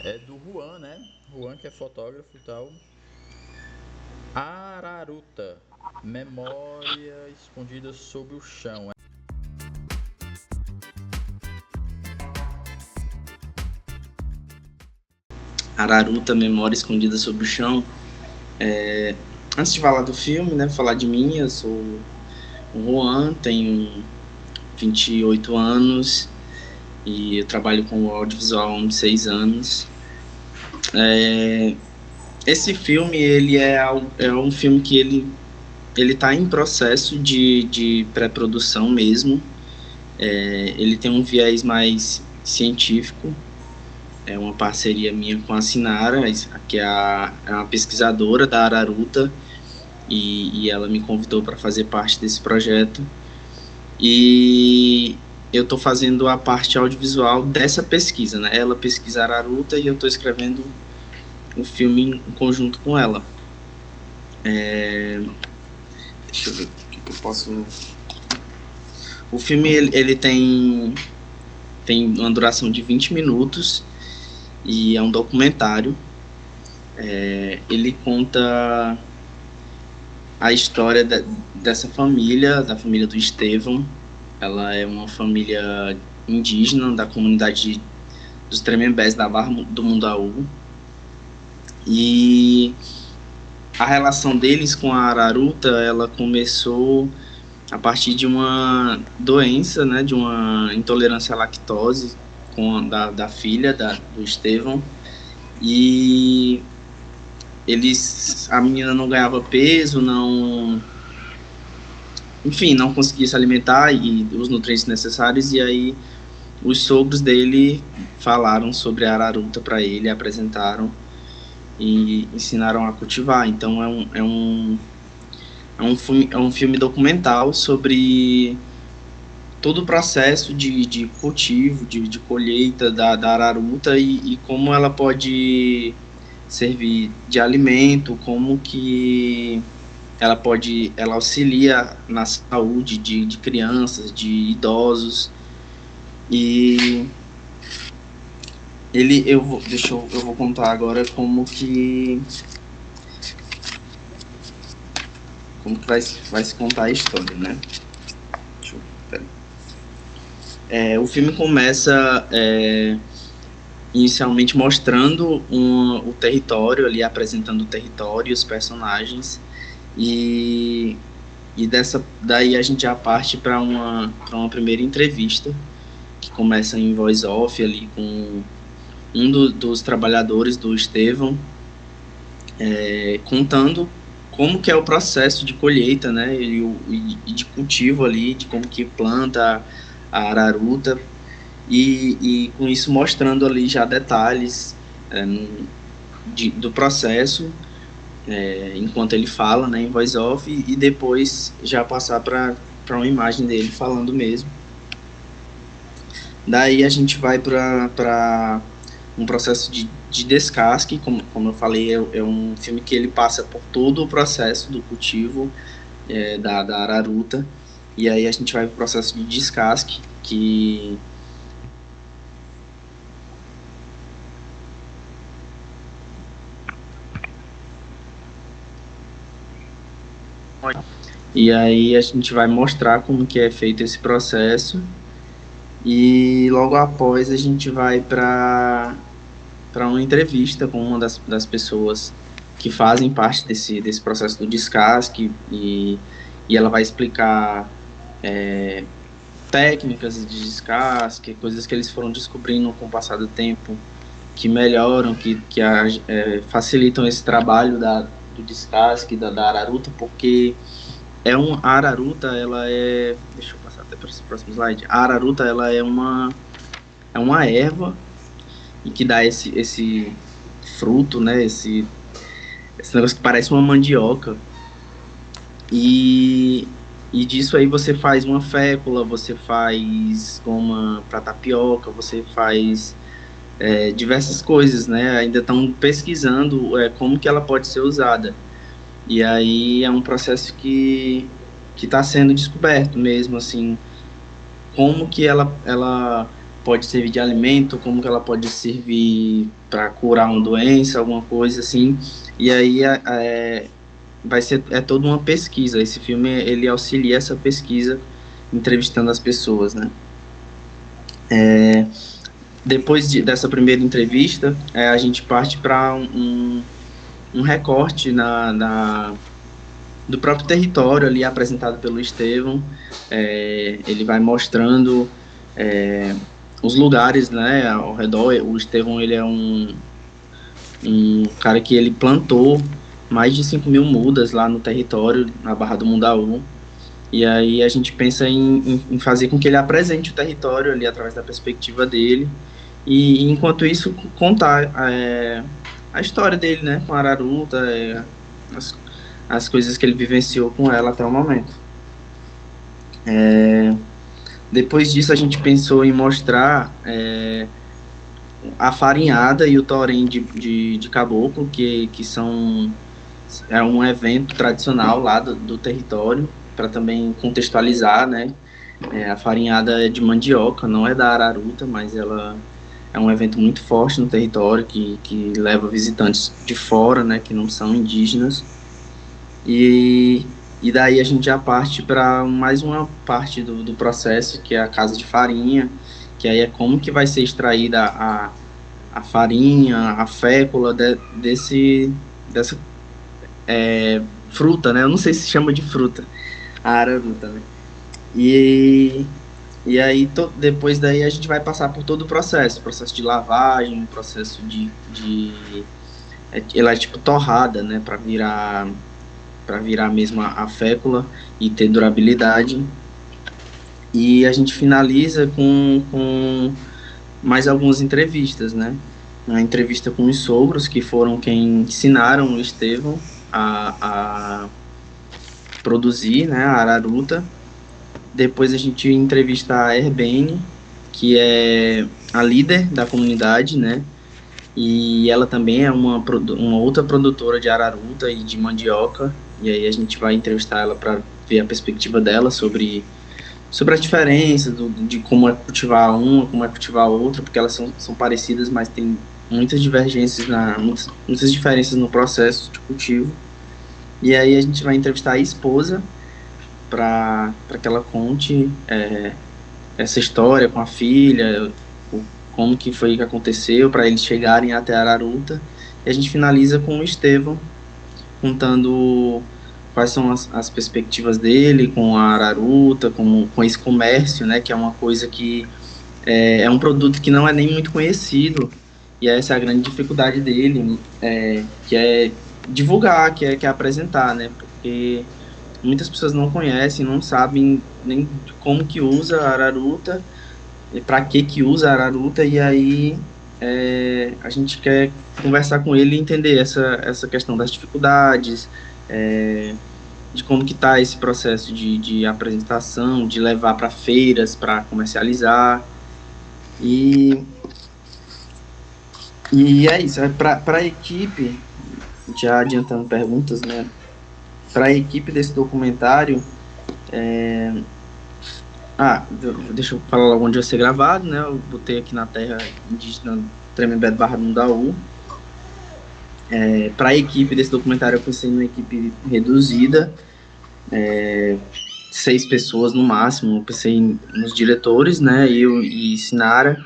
Speaker 1: É do Juan, né? Juan, que é fotógrafo e tal. Araruta, memória escondida sob o chão.
Speaker 8: Araruta, memória escondida sob o chão. Antes de falar do filme, né, falar de mim, eu sou o Juan, tenho 28 anos e eu trabalho com audiovisual há uns 6 anos. Esse filme, ele é um filme que ele tá em processo de pré-produção mesmo. Ele tem um viés mais científico. É uma parceria minha com a Sinara, que é uma pesquisadora da Araruta, e ela me convidou para fazer parte desse projeto. E eu estou fazendo a parte audiovisual dessa pesquisa, né? Ela pesquisa Araruta e eu estou escrevendo o filme em conjunto com ela. Deixa eu ver o que eu posso... O filme ele tem uma duração de 20 minutos e é um documentário. Ele conta a história dessa família, da família do Estevão. Ela é uma família indígena da comunidade dos Tremembés da Barra do Mundaú. E a relação deles com a Araruta, ela começou a partir de uma doença, né, de uma intolerância à lactose da filha do Estevão. E a menina não ganhava peso, não conseguia se alimentar e os nutrientes necessários, e aí os sogros dele falaram sobre a Araruta para ele, apresentaram e ensinaram a cultivar. Então é um filme documental sobre todo o processo de cultivo, de colheita da Araruta e como ela pode servir de alimento, como que ela auxilia na saúde de crianças, de idosos. E eu vou contar agora como que vai se contar a história, né? O filme começa inicialmente mostrando o território ali, apresentando o território e os personagens, e daí a gente já parte para uma primeira entrevista que começa em voice off ali com um dos trabalhadores do Estevão, contando como que é o processo de colheita, né, e de cultivo ali, de como que planta a Araruta, e com isso mostrando ali já detalhes do processo, enquanto ele fala, né, em voice off, e depois já passar para uma imagem dele falando mesmo. Daí a gente vai para um processo de descasque, como eu falei, é um filme que ele passa por todo o processo do cultivo da Araruta, e aí a gente vai para o processo de descasque, que e aí a gente vai mostrar como que é feito esse processo, e logo após a gente vai para uma entrevista com uma das pessoas que fazem parte desse processo do descasque, e ela vai explicar técnicas de descasque, coisas que eles foram descobrindo com o passar do tempo, que melhoram, que facilitam esse trabalho do descasque, da Araruta, porque a Araruta, ela é... Deixa eu passar até para esse próximo slide. A Araruta, ela é uma erva, e que dá esse fruto, né, esse negócio que parece uma mandioca, e disso aí você faz uma fécula, você faz goma para tapioca, você faz diversas coisas, né? Ainda estão pesquisando como que ela pode ser usada, e aí é um processo que está sendo descoberto mesmo, assim, como que ela pode servir de alimento, como que ela pode servir para curar uma doença, alguma coisa assim. E aí vai ser toda uma pesquisa. Esse filme ele auxilia essa pesquisa, entrevistando as pessoas, né? Depois dessa primeira entrevista, a gente parte para um recorte do próprio território ali apresentado pelo Estevão. Ele vai mostrando os lugares, né, ao redor. O Estevão, ele é um cara que ele plantou mais de 5.000 mudas lá no território, na Barra do Mundaú. E aí a gente pensa em fazer com que ele apresente o território ali através da perspectiva dele. E enquanto isso, contar a história dele, né, com a Araruta, as coisas que ele vivenciou com ela até o momento. Depois disso, a gente pensou em mostrar a farinhada e o torém de caboclo, que é um evento tradicional lá do território, para também contextualizar, né? A farinhada é de mandioca, não é da Araruta, mas ela é um evento muito forte no território, que leva visitantes de fora, né, que não são indígenas. E daí a gente já parte para mais uma parte do processo, que é a casa de farinha, que aí é como que vai ser extraída a farinha, a fécula dessa fruta, né? Eu não sei se chama de fruta, a araruta, né? E aí, depois daí, a gente vai passar por todo o processo de lavagem, processo ela é tipo torrada, né, para virar mesmo a fécula e ter durabilidade. E a gente finaliza com mais algumas entrevistas, né? Uma entrevista com os sogros, que foram quem ensinaram o Estevão a produzir, né, a araruta. Depois a gente entrevista a Herbene, que é a líder da comunidade, né? E ela também é uma outra produtora de araruta e de mandioca. E aí a gente vai entrevistar ela para ver a perspectiva dela sobre a diferença de como é cultivar uma, como é cultivar a outra, porque elas são parecidas, mas tem muitas divergências, muitas diferenças no processo de cultivo. E aí a gente vai entrevistar a esposa para que ela conte essa história com a filha, como que foi que aconteceu para eles chegarem até a araruta. E a gente finaliza com o Estevão contando quais são as perspectivas dele com a araruta, com esse comércio, né, que é uma coisa que é um produto que não é nem muito conhecido, e essa é a grande dificuldade dele, que é divulgar, que é apresentar, né, porque muitas pessoas não conhecem, não sabem nem como que usa a araruta, para que usa a araruta, e aí a gente quer conversar com ele e entender essa questão das dificuldades, de como que está esse processo de apresentação, de levar para feiras, para comercializar, e é isso. Para a equipe, já adiantando perguntas, né, para a equipe desse documentário, deixa eu falar logo onde vai ser gravado, né? Eu botei aqui na terra indígena Tremembé do Barra do Mundaú. Para a equipe desse documentário, eu pensei numa equipe reduzida, 6 pessoas no máximo. Eu pensei nos diretores, né? Eu e Sinara,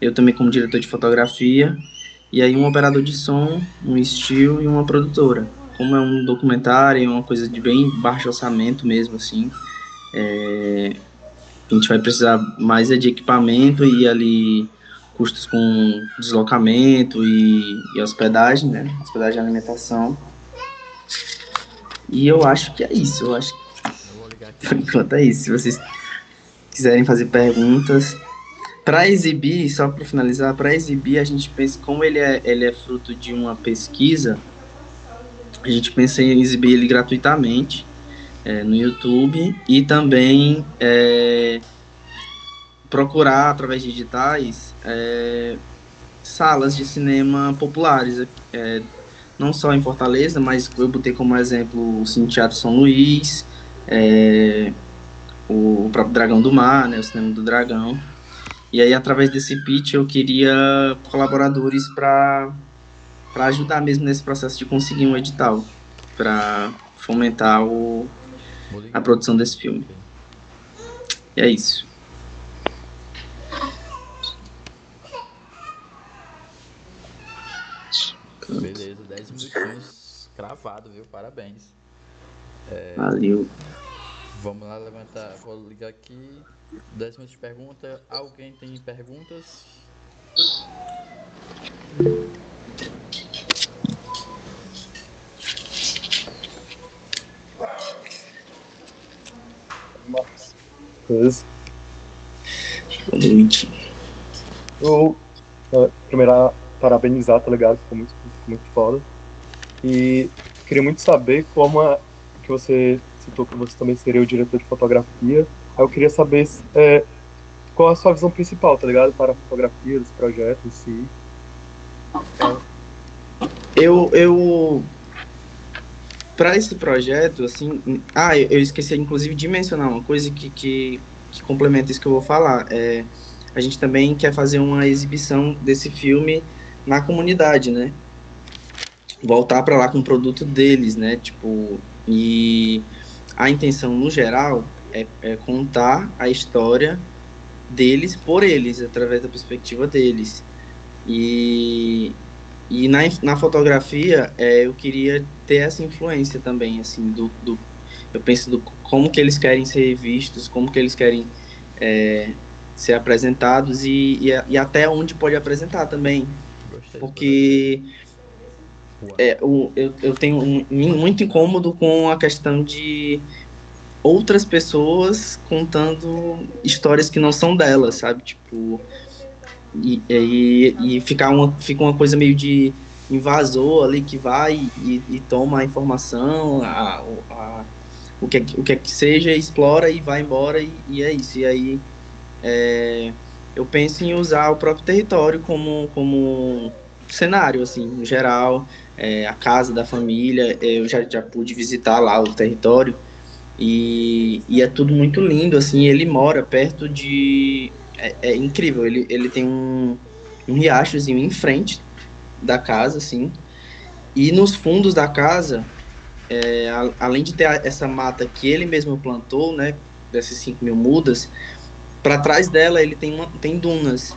Speaker 8: eu também como diretor de fotografia, e aí um operador de som, um estilo e uma produtora. Como é um documentário, é uma coisa de bem baixo orçamento mesmo, assim, a gente vai precisar mais de equipamento e ali custos com deslocamento e hospedagem, né? Hospedagem e alimentação. E eu acho que é isso. Eu acho que por enquanto é isso. Se vocês quiserem fazer perguntas. Para exibir, só para finalizar, para exibir, a gente pensa, como ele é fruto de uma pesquisa, a gente pensa em exibir ele gratuitamente no YouTube e também procurar, através de editais, salas de cinema populares, não só em Fortaleza, mas eu botei como exemplo o Cine Teatro São Luís, o próprio Dragão do Mar, né, o Cinema do Dragão, E aí, através desse pitch, eu queria colaboradores para ajudar mesmo nesse processo de conseguir um edital, para fomentar a produção desse filme. E é isso.
Speaker 1: Beleza, 10 minutinhos cravado, viu? Parabéns.
Speaker 8: Valeu.
Speaker 1: Vamos lá levantar, vou ligar aqui. 10 minutos de pergunta. Alguém tem perguntas?
Speaker 3: Beleza.
Speaker 8: Boa noite.
Speaker 3: Eu, primeiro, parabenizar, tá ligado? Ficou muito foda. E queria muito saber como que você citou que você também seria o diretor de fotografia. Aí eu queria saber qual a sua visão principal, tá ligado? Para a fotografia, desse projeto em si.
Speaker 8: Eu para esse projeto, assim... eu esqueci, inclusive, de mencionar uma coisa que complementa isso que eu vou falar. A gente também quer fazer uma exibição desse filme na comunidade, né? Voltar para lá com o produto deles, né? Tipo, e a intenção, no geral, é contar a história deles por eles, através da perspectiva deles. E na fotografia, eu queria ter essa influência também, assim, eu penso como que eles querem ser vistos, como que eles querem ser apresentados e até onde pode apresentar também. Porque eu tenho muito incômodo com a questão de outras pessoas contando histórias que não são delas, sabe? Tipo, e fica uma coisa meio de invasor ali que vai e toma a informação, o que é que seja, explora e vai embora e é isso. E aí eu penso em usar o próprio território como cenário, assim, no geral, a casa da família. Eu já pude visitar lá o território e é tudo muito lindo, assim. Ele mora perto de... É incrível, ele tem um riachozinho em frente da casa, assim, e nos fundos da casa, além de ter essa mata que ele mesmo plantou, né, dessas 5.000 mudas, para trás dela ele tem dunas.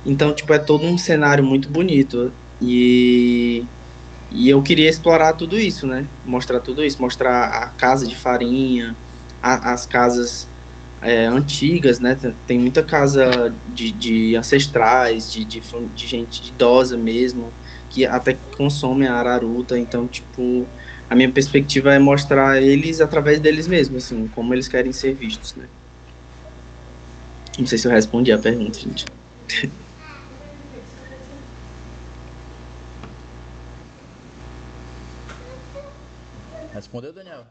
Speaker 8: Então, tipo, é todo um cenário muito bonito. E eu queria explorar tudo isso, né? Mostrar tudo isso, mostrar a casa de farinha, as casas antigas, né? Tem muita casa de ancestrais, de gente idosa mesmo, que até consome a araruta. Então, tipo, a minha perspectiva é mostrar eles através deles mesmos, assim, como eles querem ser vistos, né? Não sei se eu respondi a pergunta, gente.
Speaker 1: Respondeu, Daniel?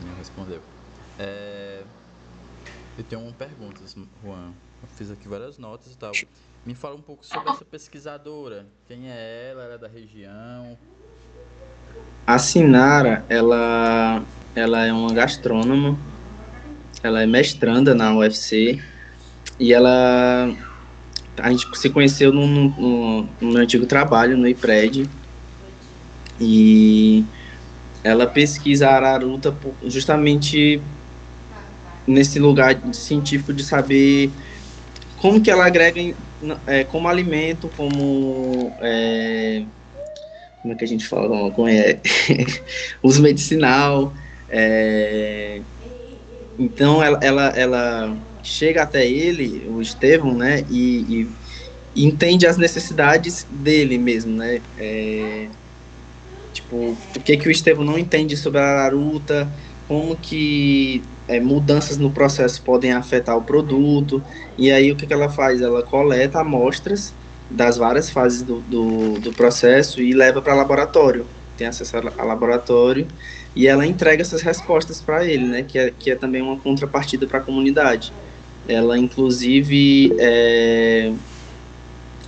Speaker 1: Não respondeu. Eu tenho uma pergunta, Juan. Eu fiz aqui várias notas e tal. Me fala um pouco sobre essa pesquisadora. Quem é ela? Ela é da região?
Speaker 8: A Sinara, ela é uma gastrônoma. Ela é mestranda na UFC. E a gente se conheceu no meu antigo trabalho, no IPRED. E ela pesquisa a araruta justamente nesse lugar científico de saber como que ela agrega como alimento, como é que a gente fala, como uso medicinal. Então ela chega até ele, o Estevão, né, e entende as necessidades dele mesmo, né? Tipo, o que o Estevão não entende sobre a araruta, como que mudanças no processo podem afetar o produto. E aí o que ela faz? Ela coleta amostras das várias fases do processo e leva para laboratório. Tem acesso a laboratório e ela entrega essas respostas para ele, né? Que é também uma contrapartida para a comunidade. Ela, inclusive,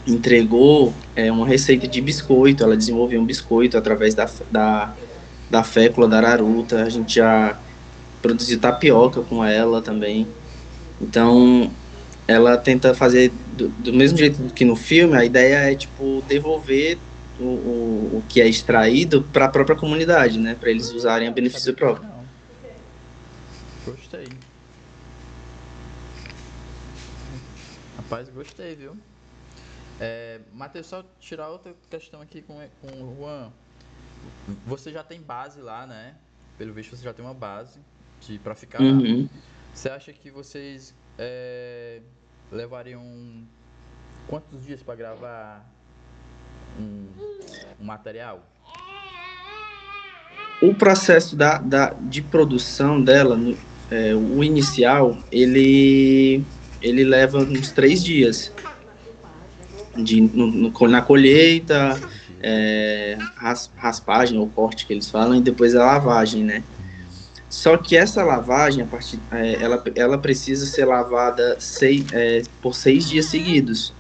Speaker 8: entregou uma receita de biscoito. Ela desenvolveu um biscoito através da fécula da araruta. A gente produzir tapioca com ela também. Então, ela tenta fazer do mesmo jeito que no filme. A ideia é, tipo, devolver o que é extraído para a própria comunidade, né? Para eles usarem a benefício próprio.
Speaker 1: Não. Gostei. Rapaz, gostei, viu? Matheus, só tirar outra questão aqui com o Juan. Você já tem base lá, né? Pelo visto, você já tem uma base para ficar lá. Você acha que vocês levariam quantos dias para gravar um material?
Speaker 8: O processo de produção dela, o inicial, ele leva uns 3 dias. Na colheita, raspagem ou corte que eles falam, e depois a lavagem, né? Só que essa lavagem, ela precisa ser lavada por 6 dias seguidos.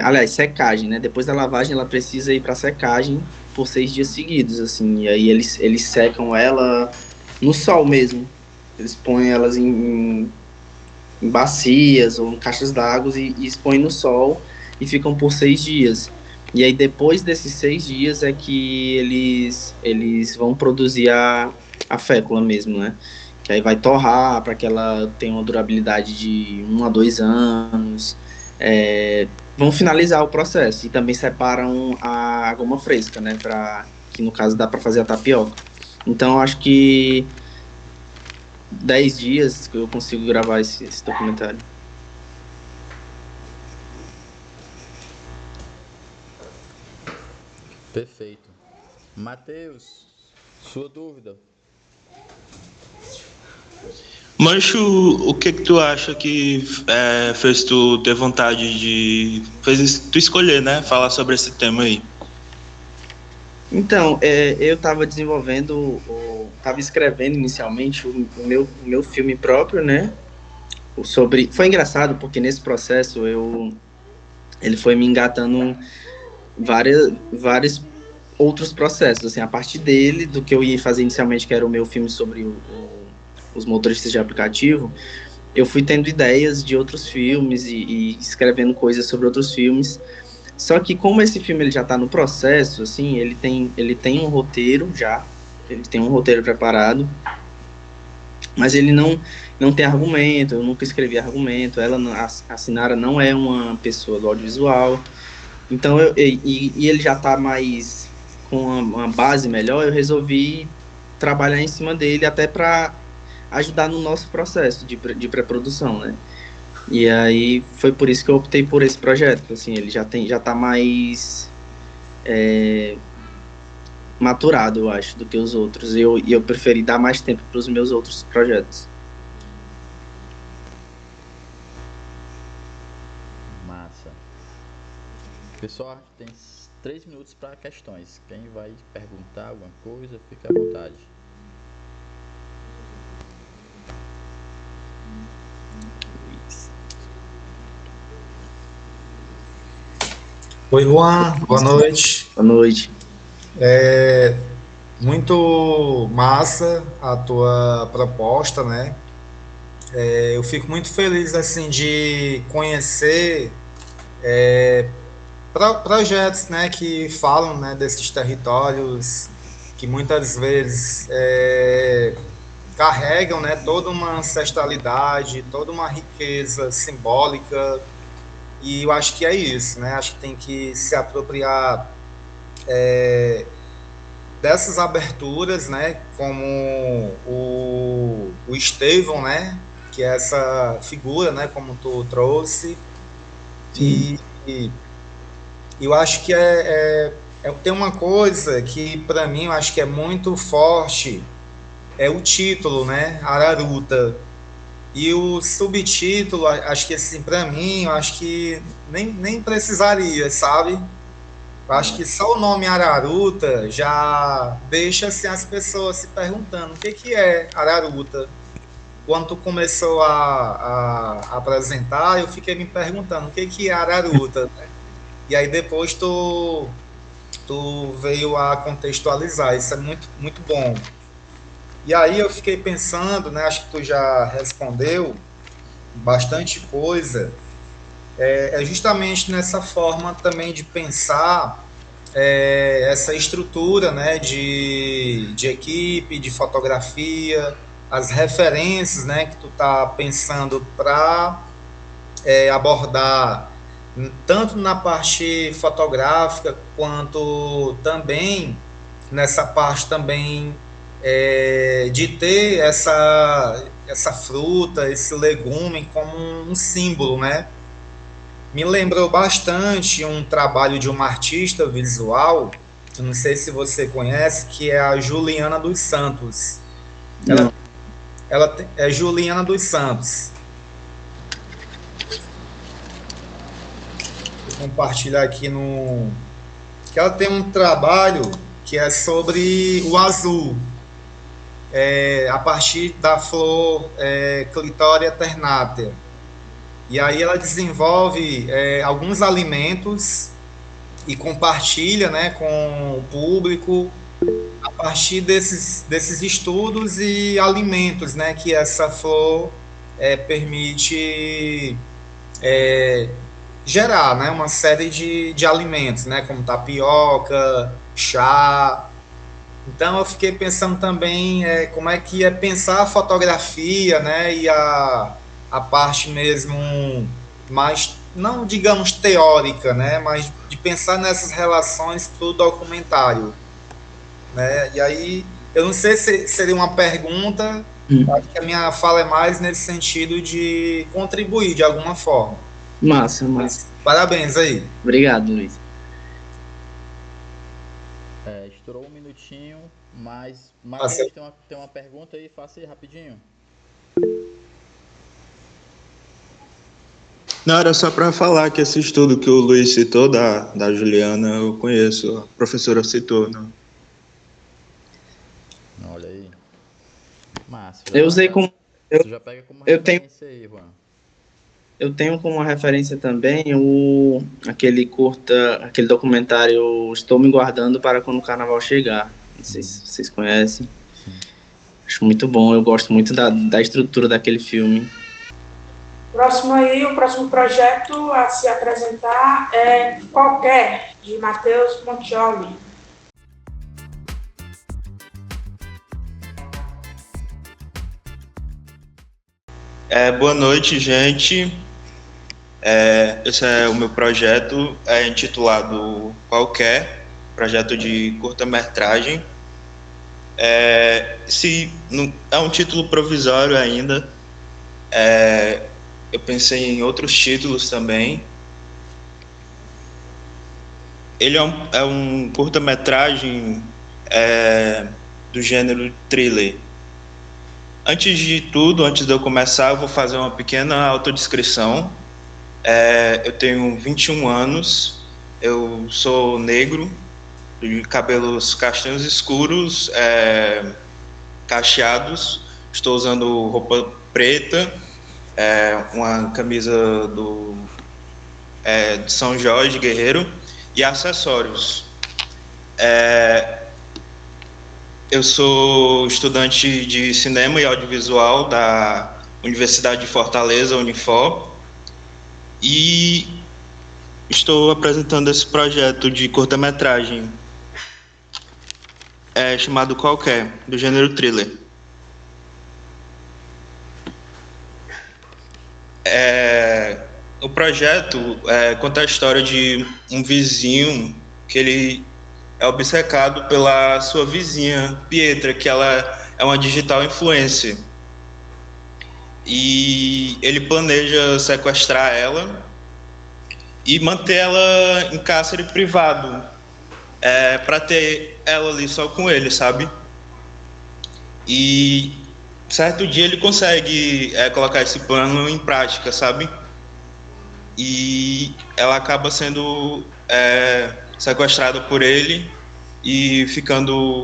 Speaker 8: Aliás, secagem, né? Depois da lavagem, ela precisa ir para secagem por 6 dias seguidos, assim. E aí eles secam ela no sol mesmo. Eles põem elas em bacias ou em caixas d'água e expõem no sol e ficam por 6 dias. E aí depois desses 6 dias é que eles vão produzir a fécula mesmo, né? Que aí vai torrar para que ela tenha uma durabilidade de 1 a 2 anos. Vão finalizar o processo e também separam a goma fresca, né? Que no caso dá para fazer a tapioca. Então acho que 10 dias que eu consigo gravar esse documentário.
Speaker 1: Perfeito. Matheus, sua dúvida?
Speaker 5: Mancho, o que tu acha que fez tu ter vontade fez tu escolher, né? Falar sobre esse tema aí.
Speaker 8: Então, eu estava estava escrevendo inicialmente o meu filme próprio, né? Foi engraçado porque nesse processo ele foi me engatando vários outros processos, assim, a partir dele, do que eu ia fazer inicialmente, que era o meu filme sobre os motoristas de aplicativo, eu fui tendo ideias de outros filmes e escrevendo coisas sobre outros filmes. Só que como esse filme ele já está no processo, assim, ele tem um roteiro já, ele tem um roteiro preparado, mas ele não tem argumento, eu nunca escrevi argumento, a Sinara não é uma pessoa do audiovisual, então ele já está mais com uma base melhor, eu resolvi trabalhar em cima dele até para ajudar no nosso processo de pré-produção, né? E aí foi por isso que eu optei por esse projeto, assim, ele já tá mais maturado, eu acho, do que os outros, e eu preferi dar mais tempo para os meus outros projetos.
Speaker 1: Massa. Pessoal, tem 3 minutos para questões. Quem vai perguntar alguma coisa, fica à vontade.
Speaker 4: Oi, Juan, boa noite.
Speaker 8: Boa noite.
Speaker 4: Muito massa a tua proposta, né? Eu fico muito feliz, assim, de conhecer projetos, né, que falam, né, desses territórios que muitas vezes carregam, né, toda uma ancestralidade, toda uma riqueza simbólica. E eu acho que é isso, né? Acho que tem que se apropriar dessas aberturas, né? Como o Estevão, né? Que é essa figura, né? Como tu trouxe. E eu acho que tem uma coisa que, para mim, eu acho que é muito forte, é o título, né? Araruta. E o subtítulo, acho que assim, para mim, eu acho que nem precisaria, sabe? Eu acho que só o nome Araruta já deixa assim, as pessoas se perguntando o que é Araruta. Quando tu começou a apresentar, eu fiquei me perguntando o que é Araruta. E aí depois tu veio a contextualizar, isso é muito, muito bom. E aí eu fiquei pensando, né, acho que tu já respondeu bastante coisa, é justamente nessa forma também de pensar essa estrutura, né, de equipe, de fotografia, as referências, né, que tu tá pensando para abordar tanto na parte fotográfica quanto também nessa parte também de ter essa fruta, esse legume como um símbolo, né? Me lembrou bastante um trabalho de uma artista visual, eu não sei se você conhece, que é a Juliana dos Santos. Ela é Juliana dos Santos. Vou compartilhar aqui que ela tem um trabalho que é sobre o azul, a partir da flor Clitoria ternatea. E aí ela desenvolve alguns alimentos e compartilha, né, com o público a partir desses estudos e alimentos, né, que essa flor permite gerar, né, uma série de alimentos, né, como tapioca, chá. Então eu fiquei pensando também como é que é pensar a fotografia, né, e a parte mesmo mais, não digamos teórica, né, mas de pensar nessas relações para o documentário, né? E aí eu não sei se seria uma pergunta, acho que a minha fala é mais nesse sentido de contribuir de alguma forma.
Speaker 8: Massa.
Speaker 4: Parabéns aí.
Speaker 8: Obrigado, Luiz.
Speaker 1: Estourou um minutinho, mas tem uma pergunta aí, faça aí rapidinho.
Speaker 5: Não, era só para falar que esse estudo que o Luiz citou, da Juliana, eu conheço, a professora citou, né?
Speaker 1: Olha aí. Massa.
Speaker 8: Eu usei como...
Speaker 1: Você já pega como referência aí, Juan.
Speaker 8: Eu tenho como referência também aquele documentário Estou Me Guardando para Quando o Carnaval Chegar. Não sei se vocês conhecem.
Speaker 1: Sim.
Speaker 8: Acho muito bom, eu gosto muito da estrutura daquele filme.
Speaker 2: O próximo projeto a se apresentar é Qualquer, de Matheus Montioli.
Speaker 5: Boa noite, gente. Esse é o meu projeto, intitulado Qualquer, projeto de curta-metragem. É um título provisório ainda. Eu pensei em outros títulos também. Ele é um curta-metragem do gênero thriller. Antes de tudo, antes de eu começar, eu vou fazer uma pequena autodescrição. Eu tenho 21 anos, eu sou negro, de cabelos castanhos escuros, cacheados, estou usando roupa preta, uma camisa de São Jorge Guerreiro e acessórios. Eu sou estudante de cinema e audiovisual da Universidade de Fortaleza, Unifor, e estou apresentando esse projeto de curta-metragem chamado Qualquer, do gênero thriller. O projeto conta a história de um vizinho que ele é obcecado pela sua vizinha, Pietra, que ela é uma digital influencer. E ele planeja sequestrar ela e manter ela em cárcere privado, para ter ela ali só com ele, sabe? E certo dia ele consegue colocar esse plano em prática, sabe? E ela acaba sendo sequestrada por ele e ficando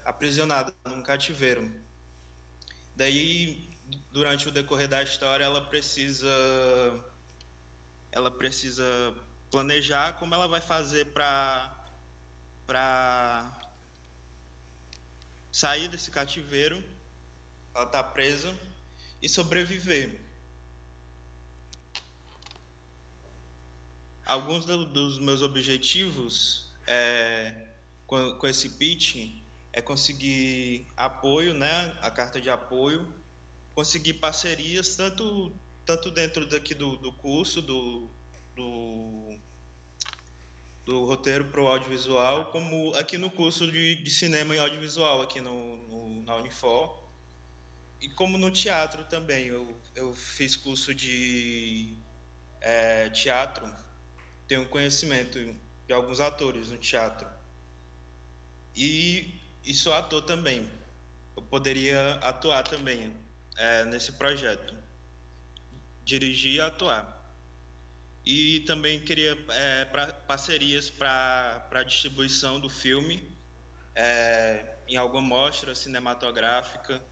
Speaker 5: aprisionada num cativeiro. Daí, durante o decorrer da história, ela precisa planejar como ela vai fazer para sair desse cativeiro, ela tá presa, e sobreviver. Alguns dos meus objetivos com esse pitch é conseguir apoio, né, a carta de apoio, conseguir parcerias tanto dentro daqui do curso do roteiro para o audiovisual, como aqui no curso de cinema e audiovisual aqui na Unifor, e como no teatro também. Eu fiz curso de teatro, tenho conhecimento de alguns atores no teatro, e sou ator também. Eu poderia atuar também nesse projeto, dirigir e atuar. E também queria parcerias para distribuição do filme em alguma mostra cinematográfica,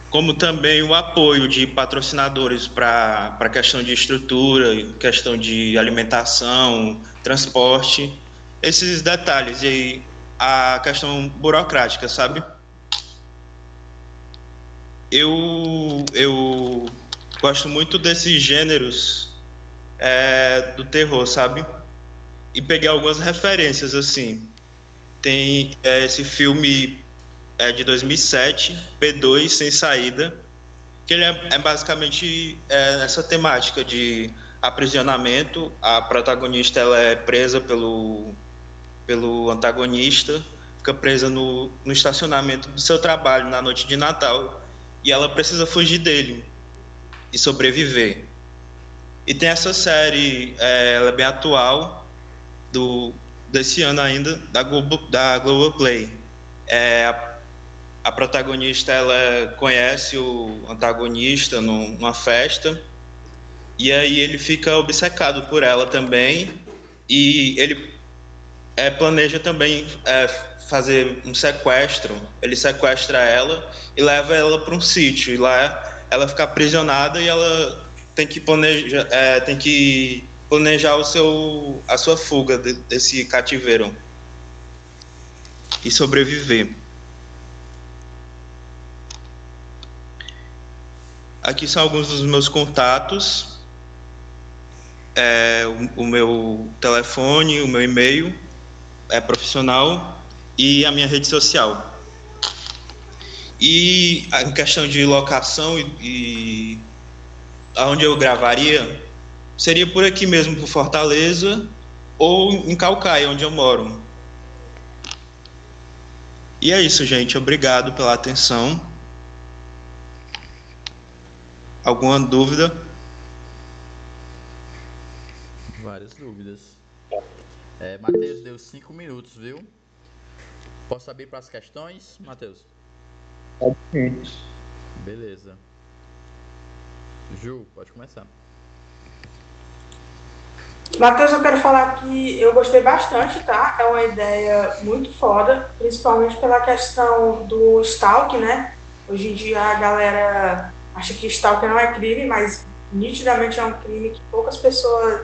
Speaker 5: como também o apoio de patrocinadores para a questão de estrutura, questão de alimentação, transporte, esses detalhes, e aí a questão burocrática, sabe? Eu gosto muito desses gêneros do terror, sabe? E peguei algumas referências, assim. Tem esse filme de 2007, P2, Sem Saída, que ele é basicamente essa temática de aprisionamento. A protagonista, ela é presa pelo antagonista, fica presa no estacionamento do seu trabalho na noite de Natal, e ela precisa fugir dele e sobreviver. E tem essa série, ela é bem atual, desse ano ainda, da Globoplay. A protagonista, ela conhece o antagonista numa festa, e aí ele fica obcecado por ela também, e ele planeja também fazer um sequestro. Ele sequestra ela e leva ela para um sítio, e lá ela fica aprisionada, e ela tem que planejar a sua fuga desse cativeiro e sobreviver. Aqui são alguns dos meus contatos, o meu telefone, o meu e-mail profissional e a minha rede social. E em questão de locação e aonde eu gravaria, seria por aqui mesmo, por Fortaleza, ou em Caucaia, onde eu moro. E é isso, gente. Obrigado pela atenção. Alguma dúvida?
Speaker 1: Várias dúvidas. Matheus, deu 5 minutos, viu? Posso abrir para as questões, Matheus? Beleza. Ju, pode começar.
Speaker 2: Matheus, eu quero falar que eu gostei bastante, tá? É uma ideia muito foda, principalmente pela questão do stalking, né? Hoje em dia a galera acha que stalking não é crime, mas nitidamente é um crime que poucas pessoas,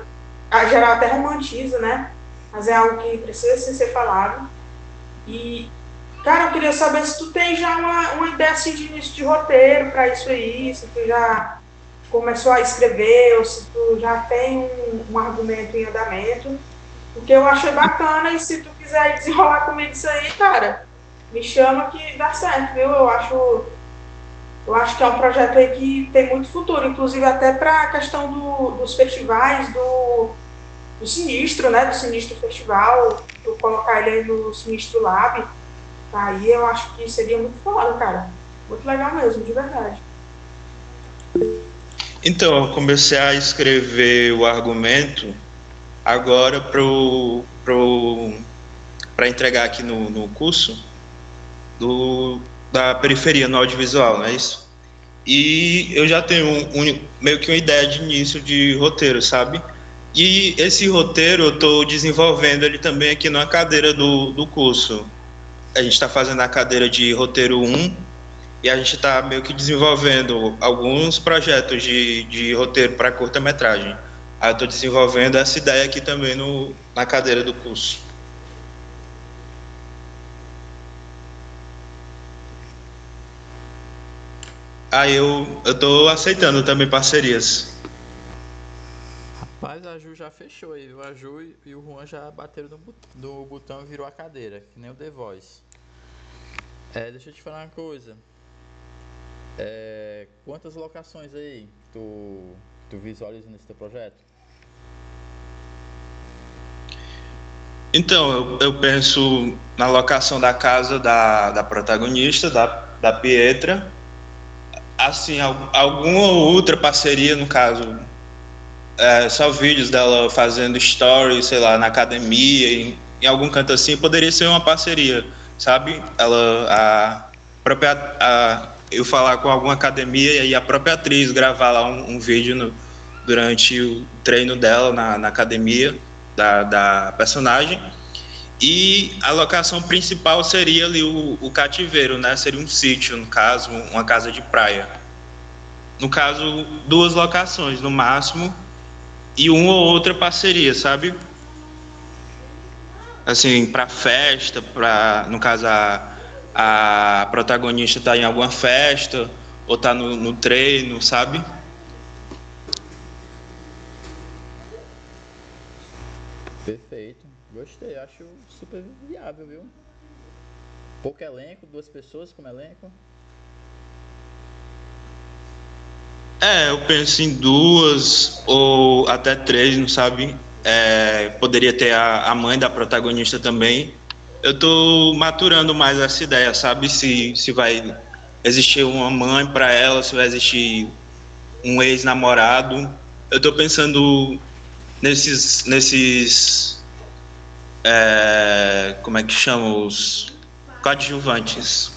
Speaker 2: a geral, até romantiza, né? Mas é algo que precisa ser falado. E, cara, eu queria saber se tu tem já uma ideia assim de início de roteiro para isso aí, se tu já começou a escrever, ou se tu já tem um argumento em andamento, porque eu achei bacana, e se tu quiser desenrolar comigo isso aí, cara, me chama que dá certo, viu? Eu acho que é um projeto aí que tem muito futuro, inclusive até para a questão dos festivais, do Sinistro, né? Do Sinistro Festival, tu colocar ele aí no Sinistro Lab, aí eu acho que seria muito foda, cara. Muito legal mesmo, de verdade.
Speaker 5: Então, eu comecei a escrever o argumento agora para entregar aqui no curso da periferia no audiovisual, não é isso? E eu já tenho meio que uma ideia de início de roteiro, sabe? E esse roteiro eu estou desenvolvendo ele também aqui na cadeira do curso. A gente está fazendo a cadeira de roteiro 1, e a gente está meio que desenvolvendo alguns projetos de roteiro para curta-metragem. Aí eu estou desenvolvendo essa ideia aqui também na cadeira do curso. Aí eu tô aceitando também parcerias.
Speaker 1: Rapaz, a Ju já fechou aí, viu? A Ju e o Juan já bateram no botão e virou a cadeira, que nem o The Voice. Deixa eu te falar uma coisa. Quantas locações aí tu visualiza nesse teu projeto?
Speaker 5: Então, eu penso na locação da casa da protagonista, da Pietra. Assim, alguma outra parceria, no caso, só vídeos dela fazendo stories, sei lá, na academia, em algum canto assim, poderia ser uma parceria, sabe? Eu falar com alguma academia e a própria atriz gravar lá um vídeo durante o treino dela na academia da personagem. E a locação principal seria ali o cativeiro, né? Seria um sítio, no caso, uma casa de praia. No caso, 2 locações no máximo e uma ou outra parceria, sabe? Assim, para festa, no caso a protagonista tá em alguma festa ou tá no treino, sabe?
Speaker 1: Perfeito, gostei, acho super viável, viu? Pouco elenco, 2 pessoas como elenco.
Speaker 5: Eu penso em 2 ou até 3, não sabe? Poderia ter a mãe da protagonista também. Eu tô maturando mais essa ideia, sabe? Se vai existir uma mãe para ela, se vai existir um ex-namorado. Eu tô pensando nesses como é que chama, os coadjuvantes.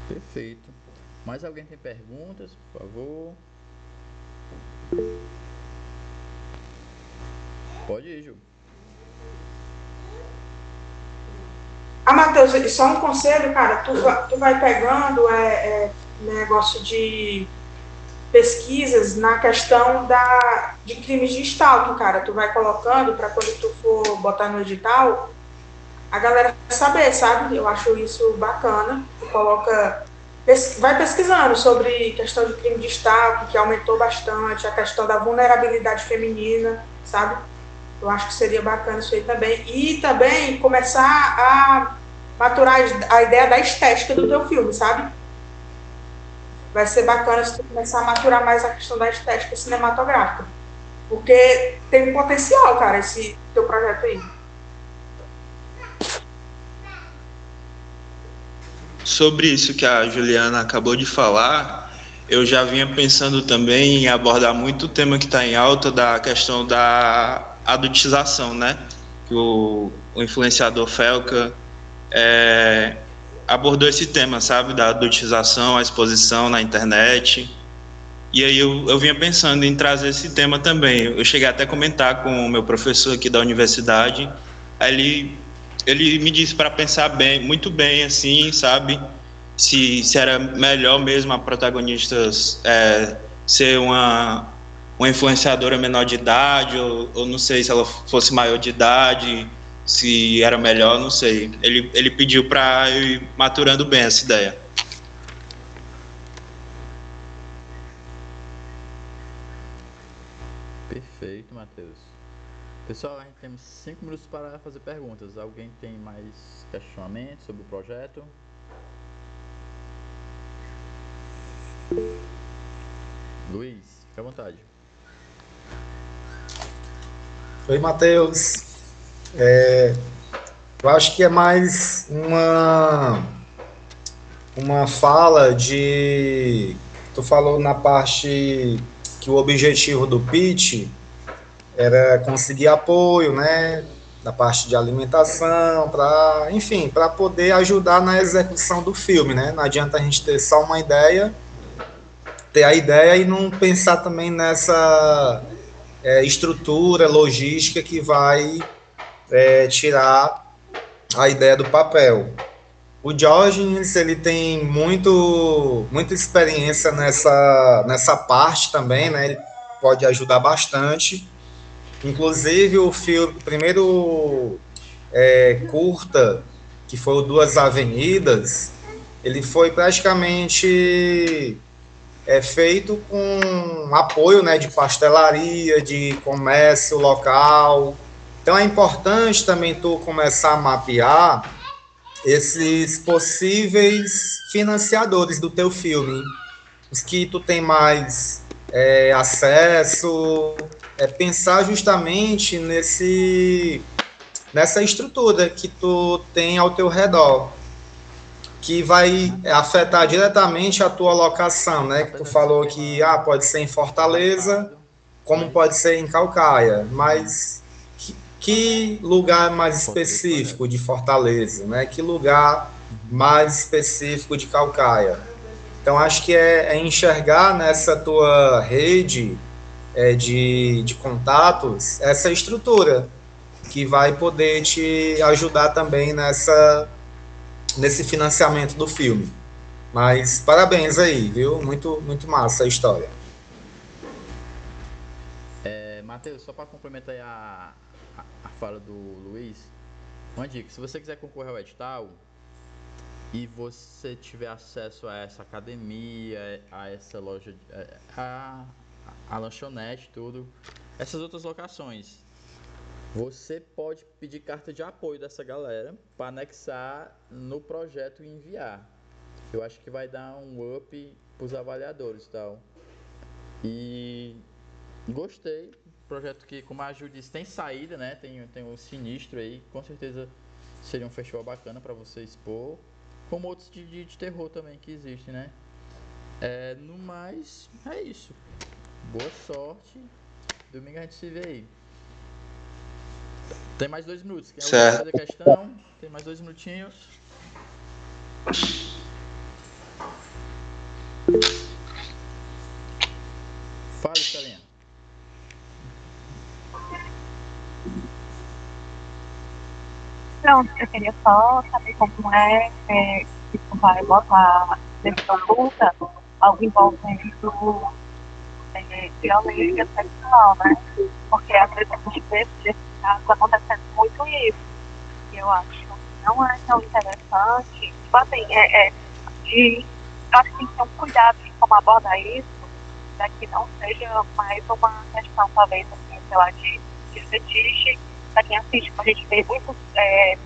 Speaker 1: Perfeito. Mais alguém tem perguntas, por favor? Pode ir, Ju.
Speaker 2: Matheus, só um conselho, cara, tu vai pegando negócio de pesquisas na questão de crimes de stalking, cara, tu vai colocando para quando tu for botar no edital, a galera saber, sabe? Eu acho isso bacana. Tu vai pesquisando sobre questão de crime de stalking, que aumentou bastante, a questão da vulnerabilidade feminina, sabe? Eu acho que seria bacana isso aí também. E também começar a maturar a ideia da estética do teu filme, sabe? Vai ser bacana se tu começar a maturar mais a questão da estética cinematográfica. Porque tem um potencial, cara, esse teu projeto aí.
Speaker 5: Sobre isso que a Juliana acabou de falar, eu já vinha pensando também em abordar muito o tema que está em alta da questão da adultização, né? Que o influenciador Felca abordou esse tema, sabe? Da adultização, a exposição na internet. E aí eu vinha pensando em trazer esse tema também. Eu cheguei até a comentar com o meu professor aqui da universidade. Aí ele me disse para pensar bem, muito bem, assim, sabe? Se era melhor mesmo a protagonista ser uma influenciadora menor de idade, ou não sei se ela fosse maior de idade, se era melhor, não sei. Ele pediu para eu ir maturando bem essa ideia.
Speaker 1: Perfeito, Matheus. Pessoal, a gente tem 5 minutos para fazer perguntas. Alguém tem mais questionamentos sobre o projeto? Luiz, fica à vontade.
Speaker 4: Oi, Matheus. Eu acho que é mais uma fala de... Tu falou na parte que o objetivo do pitch era conseguir apoio, né, da parte de alimentação, para poder ajudar na execução do filme, né? Não adianta a gente ter só uma ideia, ter a ideia e não pensar também nessa estrutura logística que vai tirar a ideia do papel. O Diógenes, ele tem muita experiência nessa parte também, né? Ele pode ajudar bastante. Inclusive, o primeiro curta, que foi o Duas Avenidas, ele foi praticamente feito com apoio, né, de pastelaria, de comércio local. Então é importante também tu começar a mapear esses possíveis financiadores do teu filme, os que tu tem mais acesso, pensar justamente nessa estrutura que tu tem ao teu redor, que vai afetar diretamente a tua locação, né? Que tu falou que pode ser em Fortaleza, como pode ser em Caucaia, mas que lugar mais específico de Fortaleza, né? Que lugar mais específico de Caucaia? Então, acho que é enxergar nessa tua rede de contatos essa estrutura que vai poder te ajudar também nesse financiamento do filme. Mas parabéns aí, viu? Muito, muito massa a história.
Speaker 1: Matheus, só para complementar aí a fala do Luiz, uma dica: se você quiser concorrer ao edital e você tiver acesso a essa academia, a essa loja, a lanchonete, tudo, essas outras locações, você pode pedir carta de apoio dessa galera para anexar no projeto e enviar. Eu acho que vai dar um up para os avaliadores e tal. E gostei. Projeto que, como a Ju disse, tem saída, né? Tem um Sinistro aí. Com certeza seria um festival bacana para você expor. Como outros de terror também que existem, né? No mais, é isso. Boa sorte. Domingo a gente se vê aí. Tem mais 2 minutos. Quem vai fazer questão? Tem mais 2 minutinhos. Fala, Estelinha.
Speaker 6: Pronto, eu queria só saber como se tu vai botar nessa luta algo envolvendo violência sexual, né? Porque às vezes a gente vê nesses casos acontecendo muito isso. E eu acho que não é tão interessante. Tipo assim, eu acho que tem que ter um cuidado em como abordar isso, para que não seja mais uma questão, talvez, assim, sei lá, de fetiche. Para quem assiste, a gente vê muitos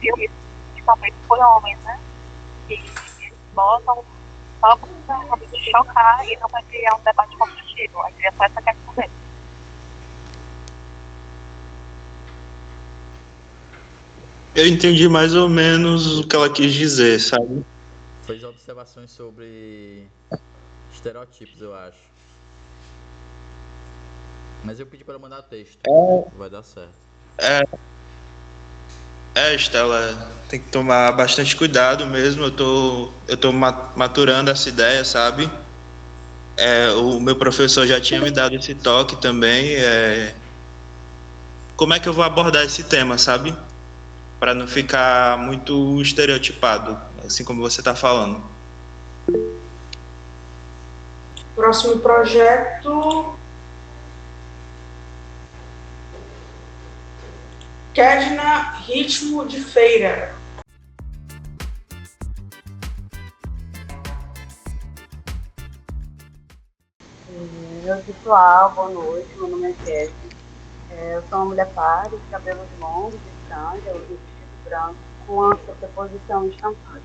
Speaker 6: filmes, principalmente por homens, né? Que eles botam só para chocar e não vai criar um debate construtivo. Aí seria só essa questão dele.
Speaker 5: Eu entendi mais ou menos o que ela quis dizer, sabe?
Speaker 1: Fez observações sobre estereótipos, eu acho. Mas eu pedi para ela mandar texto. Vai dar certo.
Speaker 5: Estela, tem que tomar bastante cuidado mesmo. Eu tô maturando essa ideia, sabe? O meu professor já tinha me dado esse toque também. Como é que eu vou abordar esse tema, sabe? Para não ficar muito estereotipado, assim como você está falando.
Speaker 2: Próximo projeto. Kedna, Ritmo de Feira.
Speaker 9: Oi, pessoal, boa noite, meu nome é Kézia. Eu sou uma mulher pálida, de cabelos longos e franja, uso vestido branco, com ampla preposição instantânea.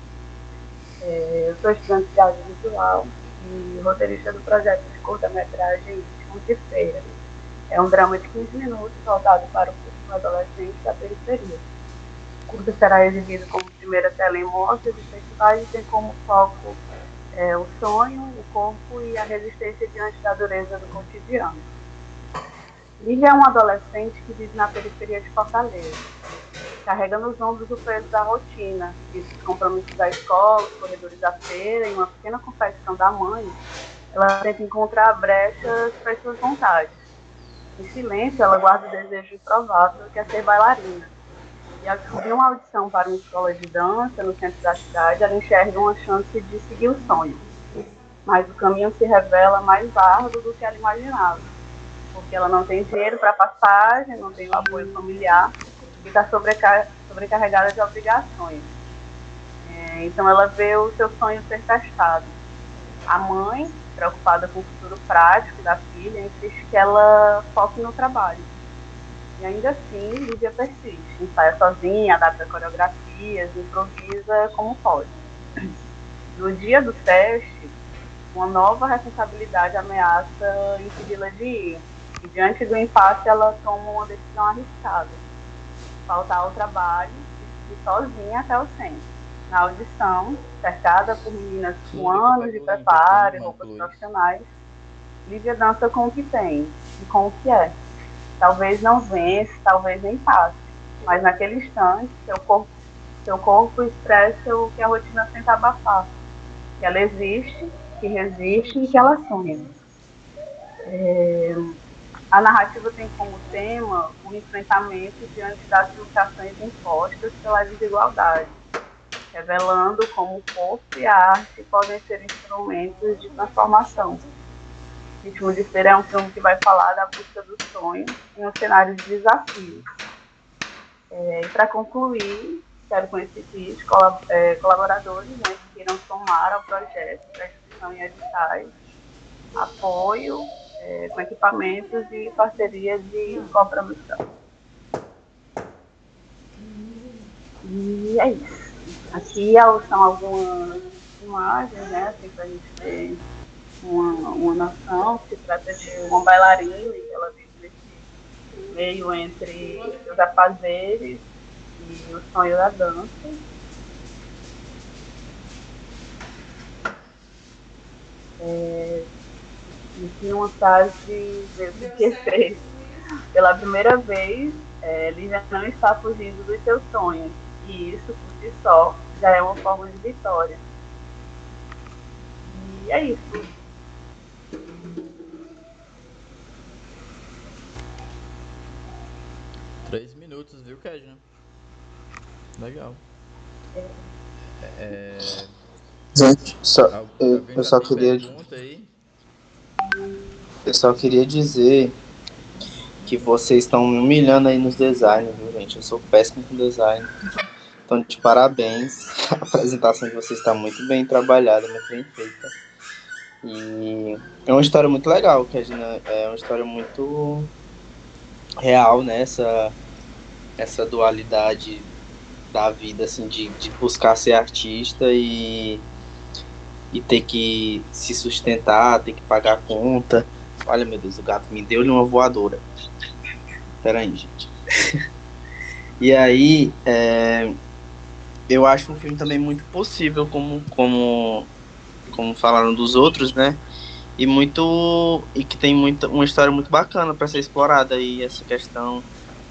Speaker 9: Eu sou estudante de audiovisual e roteirista do projeto de curta-metragem Ritmo de Feira. É um drama de 15 minutos voltado para o público adolescente da periferia. O curta será exibido como primeira tela em mostras e festivais e tem como foco o sonho, o corpo e a resistência diante da dureza do cotidiano. Lívia é um adolescente que vive na periferia de Fortaleza, carrega nos ombros o peso da rotina, os compromissos da escola, os corredores da feira e uma pequena confecção da mãe. Ela tenta encontrar brechas para as suas vontades. Em silêncio, ela guarda o desejo improvável que é ser bailarina. E ao descobrir uma audição para uma escola de dança no centro da cidade, ela enxerga uma chance de seguir o sonho. Mas o caminho se revela mais árduo do que ela imaginava, porque ela não tem dinheiro para passagem, não tem o apoio familiar e está sobrecarregada de obrigações. Então ela vê o seu sonho ser testado. A mãe, preocupada com o futuro prático da filha, insiste que ela foque no trabalho. E ainda assim, Lívia persiste, ensaia sozinha, adapta coreografias, improvisa como pode. No dia do teste, uma nova responsabilidade ameaça impedi-la de ir. E diante do impasse, ela toma uma decisão arriscada: faltar ao trabalho e ir sozinha até o centro. Na audição, cercada por meninas com anos de preparo e roupas profissionais, Lívia dança com o que tem e com o que é. Talvez não vence, talvez nem passe, mas naquele instante, seu corpo expressa o que a rotina tenta abafar. Que ela existe, que resiste e que ela sonha. A narrativa tem como tema o enfrentamento diante das limitações impostas pela desigualdade, revelando como o corpo e a arte podem ser instrumentos de transformação. Ritmo de Feira é um filme que vai falar da busca do sonho em um cenário de desafio. E para concluir, quero com esse pitch colaboradores, né, que queiram somar ao projeto para inscrição em editais, apoio com equipamentos e parceria de coprodução. E é isso. Aqui são algumas imagens, né, assim, para a gente ter uma noção. Se trata de uma bailarina e ela vive nesse meio entre os afazeres e o sonho da dança. E uma tarde de que fez pela primeira vez, Lívia não está fugindo dos seus sonhos, e isso por si só já é uma forma de vitória. E é isso.
Speaker 1: Três minutos, viu, Kedna? Legal.
Speaker 8: Gente, eu só queria dizer que vocês estão me humilhando aí nos designs, viu, gente? Eu sou péssimo com design. Então, de parabéns. A apresentação de vocês está muito bem trabalhada, muito bem feita. E é uma história muito legal, Kedna. É uma história muito real, né? Essa dualidade da vida, assim, de buscar ser artista e ter que se sustentar, ter que pagar a conta. Olha, meu Deus, o gato me deu-lhe uma voadora. Pera aí, gente. E aí, eu acho um filme também muito possível, como falaram dos outros, né? E que tem uma história muito bacana para ser explorada aí, essa questão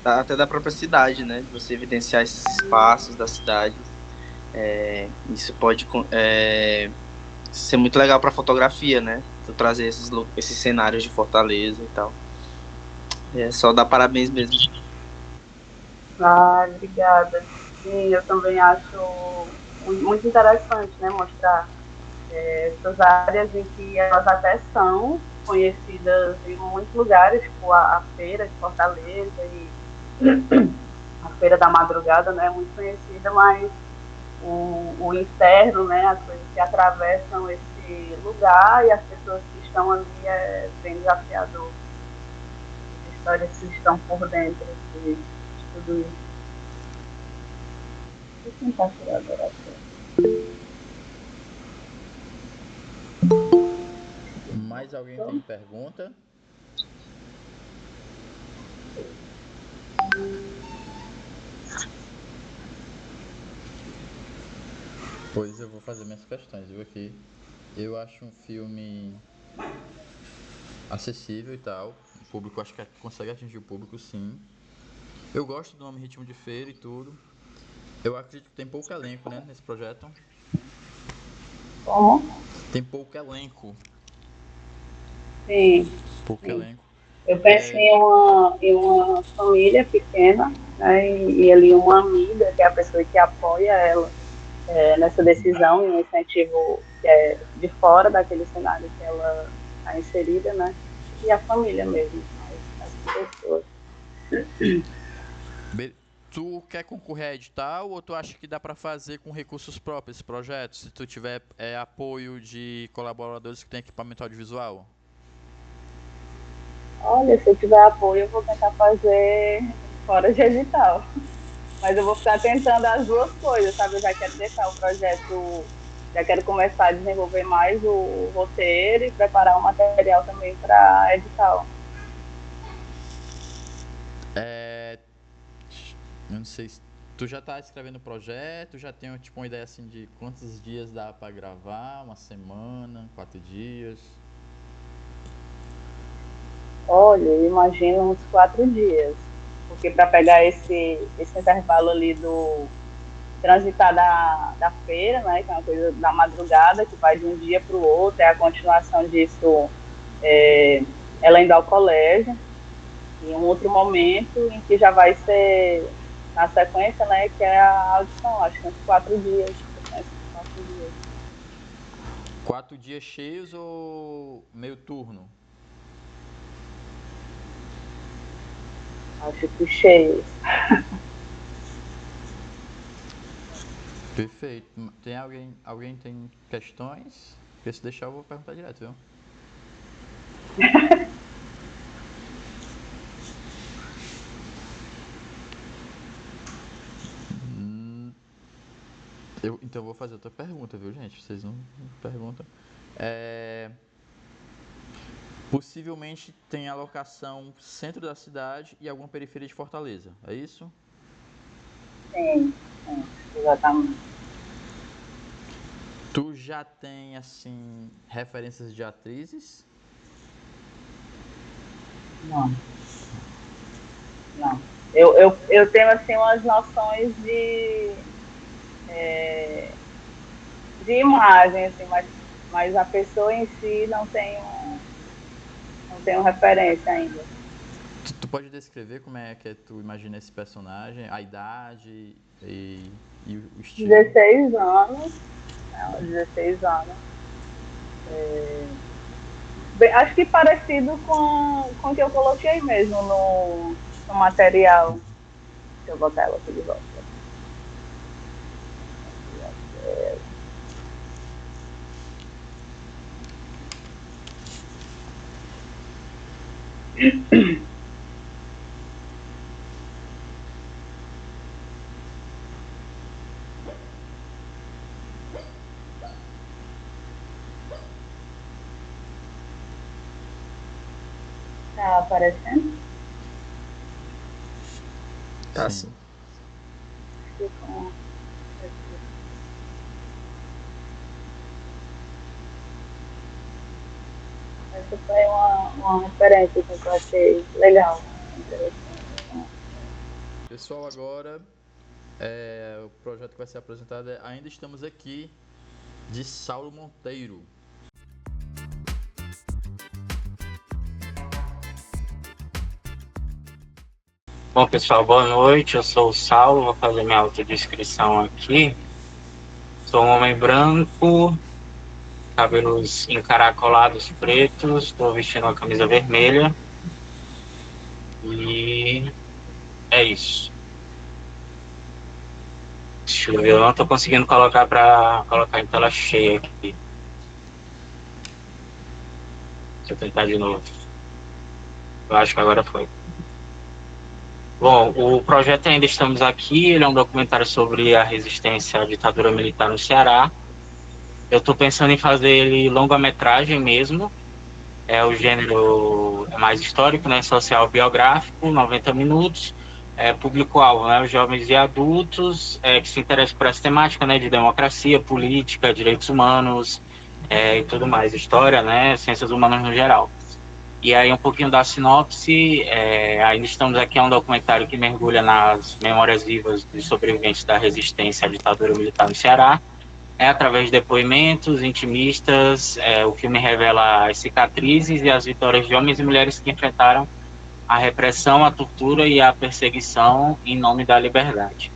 Speaker 8: até da própria cidade, né? De você evidenciar esses espaços da cidade. Isso pode ser muito legal para fotografia, né? Tu trazer esses cenários de Fortaleza e tal. Só dar parabéns mesmo.
Speaker 9: Obrigada. Sim, eu também acho muito interessante, né? Mostrar essas áreas em que elas até são conhecidas em muitos lugares, tipo a feira de Fortaleza e a feira da madrugada, né? Muito conhecida, mas o interno, né? As coisas que atravessam esse lugar e as pessoas que estão ali é bem desafiador. As histórias que estão por dentro de tudo isso. Vou tentar tirar agora.
Speaker 1: Mais alguém tem pergunta? Pois eu vou fazer minhas questões, viu, aqui. Eu acho um filme acessível e tal. O público, acho que consegue atingir o público, sim. Eu gosto do nome Ritmo de Feira e tudo. Eu acredito que tem pouco elenco, né, nesse projeto.
Speaker 9: Como?
Speaker 1: Tem pouco elenco.
Speaker 9: Sim.
Speaker 1: Pouco elenco.
Speaker 9: Eu pensei em uma família pequena, né, e ali uma amiga, que é a pessoa que apoia ela nessa decisão, e um incentivo que é de fora daquele cenário que ela está inserida, né, e a família mesmo, as pessoas.
Speaker 1: Tu quer concorrer a edital ou tu acha que dá para fazer com recursos próprios esse projeto, se tu tiver apoio de colaboradores que têm equipamento audiovisual?
Speaker 9: Olha, se eu tiver apoio, eu vou tentar fazer fora de edital. Mas eu vou ficar tentando as duas coisas, sabe? Eu já quero deixar o projeto, já quero começar a desenvolver mais o roteiro e preparar o material também para edital.
Speaker 1: Eu não sei se tu já tá escrevendo o projeto, já tem tipo uma ideia assim de quantos dias dá para gravar, uma semana, 4 dias?
Speaker 9: Olha, eu imagino uns 4 dias, porque para pegar esse intervalo ali do transitar da feira, né, que é uma coisa da madrugada, que vai de um dia para o outro, é a continuação disso, ela indo ao colégio, e um outro momento em que já vai ser na sequência, né, que é a audição, acho que uns 4 dias.
Speaker 1: 4 dias cheios ou meio turno?
Speaker 9: Acho que cheios.
Speaker 1: Perfeito. Tem alguém tem questões? Porque se deixar eu vou perguntar direto, viu? Então eu vou fazer outra pergunta, viu, gente? Vocês não perguntam. Possivelmente tem alocação centro da cidade e alguma periferia de Fortaleza, é isso?
Speaker 9: Sim, exatamente.
Speaker 1: Tu já tem, assim, referências de atrizes?
Speaker 9: Não. Eu tenho, assim, umas noções de imagem, assim, mas a pessoa em si não tenho referência ainda.
Speaker 1: Tu pode descrever como é que tu imagina esse personagem, a idade e o estilo?
Speaker 9: 16 anos. 16 anos. Bem, acho que parecido com o que eu coloquei mesmo no material. Deixa eu botar ela aqui de volta. Tá aparecendo?
Speaker 8: Tá sim.
Speaker 9: Essa foi uma referência que eu achei legal.
Speaker 1: Pessoal, agora o projeto que vai ser apresentado é Ainda Estamos Aqui, de Saulo Monteiro.
Speaker 10: Bom, pessoal, boa noite. Eu sou o Saulo, vou fazer minha autodescrição aqui. Sou um homem branco, cabelos encaracolados pretos, estou vestindo uma camisa vermelha. E é isso. Deixa eu ver, eu não estou conseguindo colocar em tela cheia aqui. Deixa eu tentar de novo. Eu acho que agora foi. Bom, o projeto Ainda Estamos Aqui, ele é um documentário sobre a resistência à ditadura militar no Ceará. Eu estou pensando em fazer ele longa-metragem mesmo. O gênero é mais histórico, né, social biográfico, 90 minutos. Público-alvo, né, os jovens e adultos que se interessam por essa temática, né, de democracia, política, direitos humanos e tudo mais, história, né, ciências humanas no geral. E aí um pouquinho da sinopse, Ainda Estamos Aqui é um documentário que mergulha nas memórias vivas dos sobreviventes da resistência à ditadura militar no Ceará. Através de depoimentos intimistas, o filme revela as cicatrizes e as vitórias de homens e mulheres que enfrentaram a repressão, a tortura e a perseguição em nome da liberdade.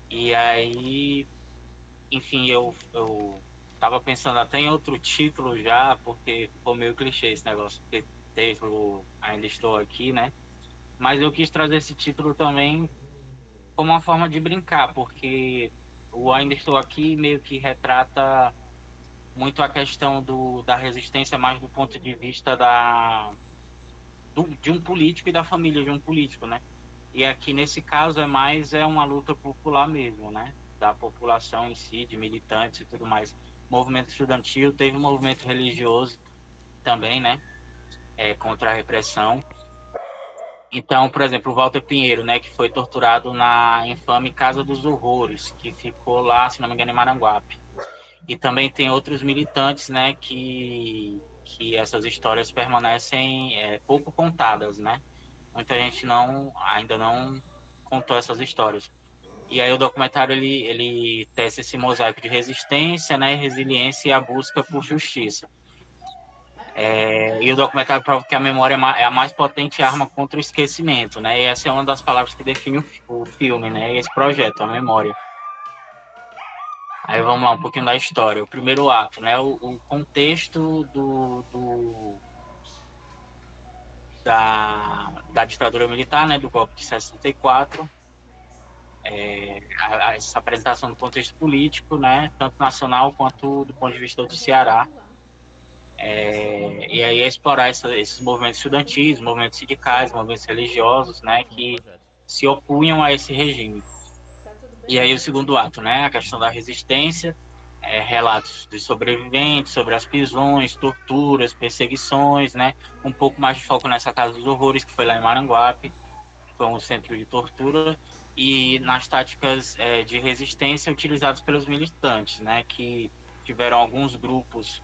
Speaker 10: E aí, enfim, eu estava pensando até em outro título já, porque ficou meio clichê esse negócio, porque Ainda Estou Aqui, né? Mas eu quis trazer esse título também como uma forma de brincar, porque o Ainda Estou Aqui meio que retrata muito a questão da resistência, mais do ponto de vista de um político e da família de um político, né? E aqui, nesse caso, é uma luta popular mesmo, né? Da população em si, de militantes e tudo mais. Movimento estudantil, teve um movimento religioso também, né? Contra a repressão. Então, por exemplo, o Walter Pinheiro, né? Que foi torturado na infame Casa dos Horrores, que ficou lá, se não me engano, em Maranguape. E também tem outros militantes, né? Que essas histórias permanecem pouco contadas, né? Muita gente ainda não contou essas histórias. E aí o documentário ele tece esse mosaico de resistência, né, resiliência e a busca por justiça. E o documentário prova que a memória é a mais potente arma contra o esquecimento, né? E essa é uma das palavras que define o filme, né? E esse projeto, a memória. Aí vamos lá, um pouquinho da história. O primeiro ato, né? O contexto da ditadura militar, né? Do golpe de 64. Essa apresentação do contexto político, né? Tanto nacional quanto do ponto de vista do Ceará. E aí explorar esses movimentos estudantis, movimentos sindicais, movimentos religiosos, né? Que se opunham a esse regime. E aí o segundo ato, né, a questão da resistência, relatos de sobreviventes sobre as prisões, torturas, perseguições, né, um pouco mais de foco nessa Casa dos Horrores, que foi lá em Maranguape, foi um centro de tortura, e nas táticas de resistência utilizadas pelos militantes, né, que tiveram alguns grupos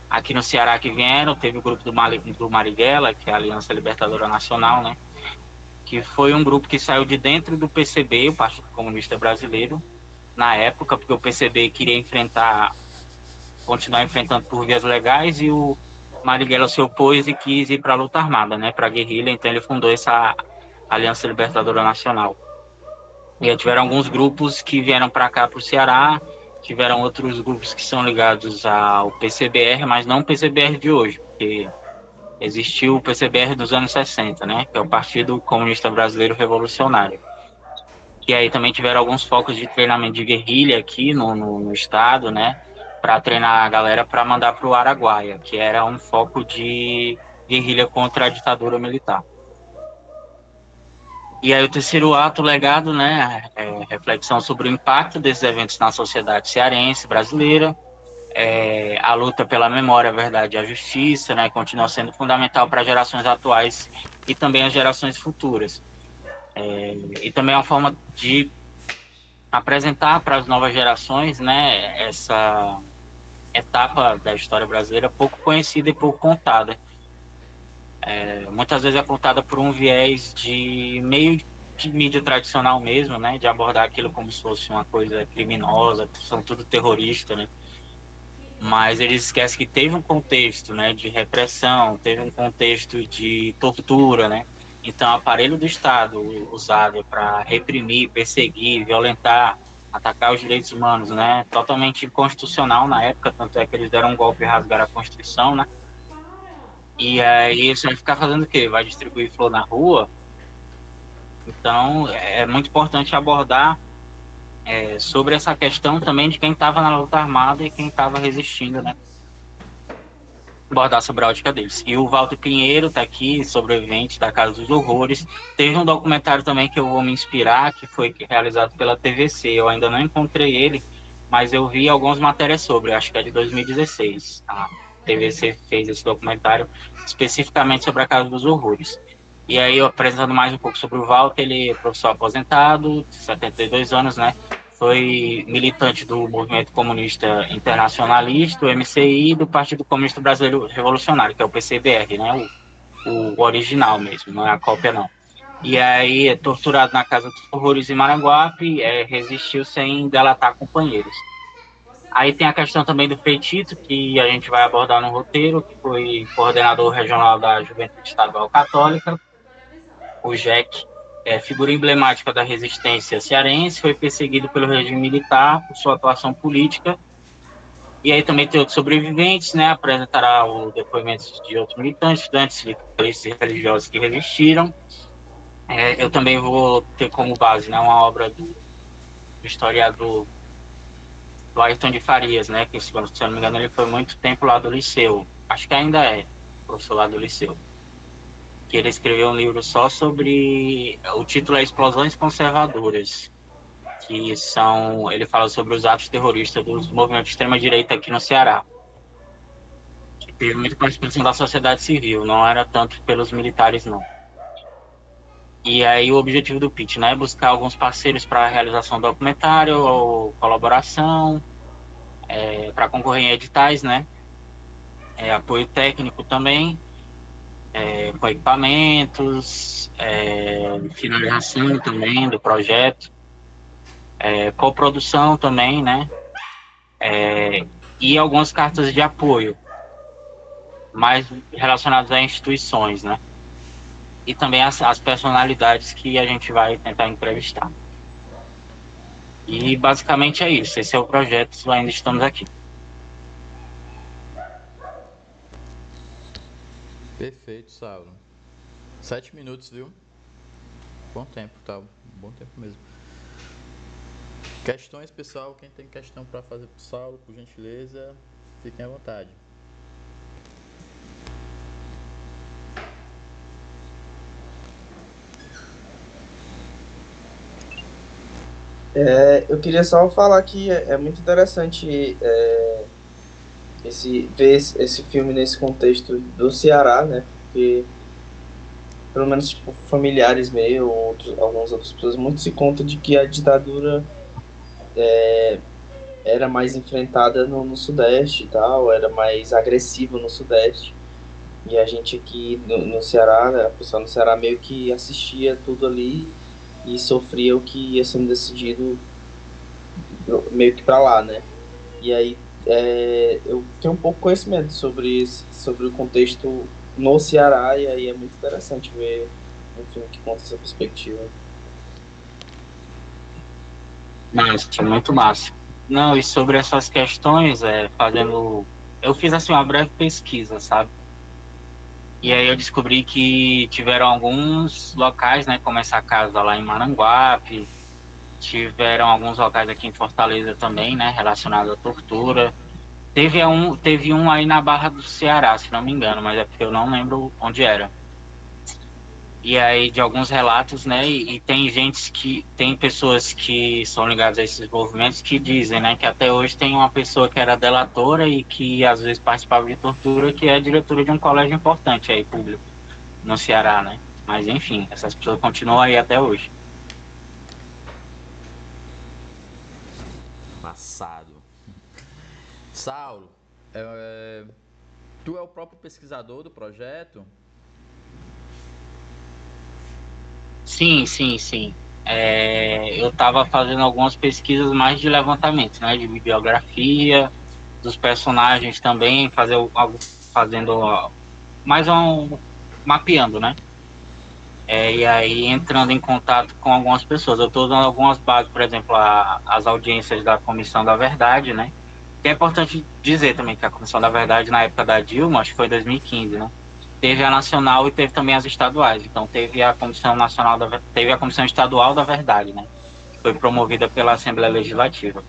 Speaker 10: aqui no Ceará que vieram, teve o grupo do Marighella, que é a Aliança Libertadora Nacional, né, que foi um grupo que saiu de dentro do PCB, o Partido Comunista Brasileiro, na época, porque o PCB queria continuar enfrentando por vias legais, e o Marighella se opôs e quis ir para a luta armada, né, para a guerrilha, então ele fundou essa Aliança Libertadora Nacional. E aí tiveram alguns grupos que vieram para cá, para o Ceará, tiveram outros grupos que são ligados ao PCBR, mas não o PCBR de hoje, porque existiu o PCBR dos anos 60, né, que é o Partido Comunista Brasileiro Revolucionário. E aí também tiveram alguns focos de treinamento de guerrilha aqui no estado, né, para treinar a galera para mandar para o Araguaia, que era um foco de guerrilha contra a ditadura militar. E aí o terceiro ato, legado, né, reflexão sobre o impacto desses eventos na sociedade cearense, brasileira. A luta pela memória, a verdade e a justiça, né, continua sendo fundamental para gerações atuais e também as gerações futuras. E também é uma forma de apresentar para as novas gerações, né, essa etapa da história brasileira pouco conhecida e pouco contada. Muitas vezes é contada por um viés de meio de mídia tradicional mesmo, né, de abordar aquilo como se fosse uma coisa criminosa, são tudo terroristas, né. Mas eles esquecem que teve um contexto, né, de repressão, teve um contexto de tortura, né. Então, o aparelho do Estado usado para reprimir, perseguir, violentar, atacar os direitos humanos, né, totalmente inconstitucional na época, tanto é que eles deram um golpe e rasgaram a Constituição, né. E aí você vai ficar fazendo o quê? Vai distribuir flor na rua? Então, é muito importante abordar sobre essa questão também de quem estava na luta armada e quem estava resistindo, né? Abordar sobre a ótica deles. E o Walter Pinheiro está aqui, sobrevivente da Casa dos Horrores. Teve um documentário também que eu vou me inspirar, que foi realizado pela TVC. Eu ainda não encontrei ele, mas eu vi algumas matérias sobre, acho que é de 2016. A TVC fez esse documentário especificamente sobre a Casa dos Horrores. E aí, apresentando mais um pouco sobre o Walter, ele é professor aposentado, 72 anos, né? Foi militante do Movimento Comunista Internacionalista, o MCI, e do Partido Comunista Brasileiro Revolucionário, que é o PCBR, né? O original mesmo, não é a cópia, não. E aí, é torturado na Casa dos Horrores em Maranguape, resistiu sem delatar companheiros. Aí tem a questão também do Feitito, que a gente vai abordar no roteiro, que foi coordenador regional da Juventude Estadual Católica, o JEC, figura emblemática da resistência cearense, foi perseguido pelo regime militar por sua atuação política. E aí também tem outros sobreviventes, né, apresentará o depoimento de outros militantes, estudantes e religiosos que resistiram. Eu também vou ter como base, né, uma obra do historiador do Ayrton de Farias, né, que, se eu não me engano, ele foi muito tempo lá do Liceu. Acho que ainda é professor lá do Liceu. Que ele escreveu um livro só sobre... O título é Explosões Conservadoras, que são... Ele fala sobre os atos terroristas dos movimentos de extrema-direita aqui no Ceará. Que teve muita participação da sociedade civil, não era tanto pelos militares, não. E aí o objetivo do pitch, né, é buscar alguns parceiros para a realização do documentário ou colaboração, para concorrer em editais, né, apoio técnico também, com equipamentos, finalização também do projeto, coprodução também, né, e algumas cartas de apoio, mais relacionadas a instituições, né. E também as personalidades que a gente vai tentar entrevistar. E basicamente é isso. Esse é o projeto, ainda estamos aqui.
Speaker 1: Perfeito, Saulo. 7 minutos, viu? Bom tempo, tá? Bom tempo mesmo. Questões, pessoal? Quem tem questão para fazer pro Saulo, por gentileza, fiquem à vontade.
Speaker 8: Eu queria só falar que é muito interessante ver esse filme nesse contexto do Ceará, né? Porque, pelo menos, tipo, familiares meus, algumas outras pessoas, muito se conta de que a ditadura era mais enfrentada no Sudeste e tal, era mais agressiva no Sudeste. E a gente aqui no Ceará, né, a pessoa no Ceará meio que assistia tudo ali e sofria o que ia sendo decidido meio que para lá, né? E aí eu tenho um pouco de conhecimento sobre o contexto no Ceará, e aí é muito interessante ver um filme que conta essa perspectiva.
Speaker 10: Massa, muito massa. Não, e sobre essas questões, eu fiz assim uma breve pesquisa, sabe? E aí eu descobri que tiveram alguns locais, né, como essa casa lá em Maranguape, tiveram alguns locais aqui em Fortaleza também, né, relacionados à tortura. Teve um aí na Barra do Ceará, se não me engano, mas é porque eu não lembro onde era. E aí de alguns relatos, né, e tem pessoas que são ligadas a esses movimentos que dizem, né, que até hoje tem uma pessoa que era delatora e que às vezes participava de tortura, que é diretora de um colégio importante aí, público, no Ceará, né. Mas enfim, essas pessoas continuam aí até hoje.
Speaker 1: Passado. Saulo, tu é o próprio pesquisador do projeto?
Speaker 10: Sim. Eu estava fazendo algumas pesquisas mais de levantamento, né, de bibliografia, dos personagens também, mapeando, né? E aí entrando em contato com algumas pessoas. Eu estou dando algumas bases, por exemplo, as audiências da Comissão da Verdade, né? Que é importante dizer também que a Comissão da Verdade, na época da Dilma, acho que foi 2015, né? Teve a nacional e teve também as estaduais. Então teve a Comissão Nacional teve a Comissão Estadual da Verdade, né? Que foi promovida pela Assembleia Legislativa.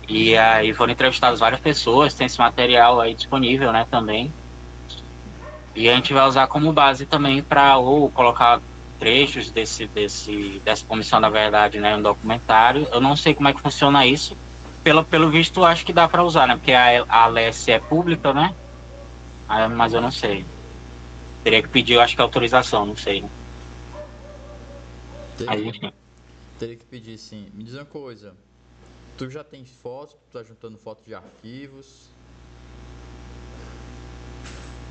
Speaker 10: E aí foram entrevistadas várias pessoas, tem esse material aí disponível, né, também. E a gente vai usar como base também para ou colocar trechos dessa Comissão da Verdade, né, no documentário. Eu não sei como é que funciona isso. Pelo visto, acho que dá para usar, né? Porque a Alessia é pública, né? Mas eu não sei. Teria que pedir, eu acho que autorização, não sei. Né? Mas enfim.
Speaker 1: Teria que pedir, sim. Me diz uma coisa. Tu já tem fotos? Tu tá juntando fotos de arquivos?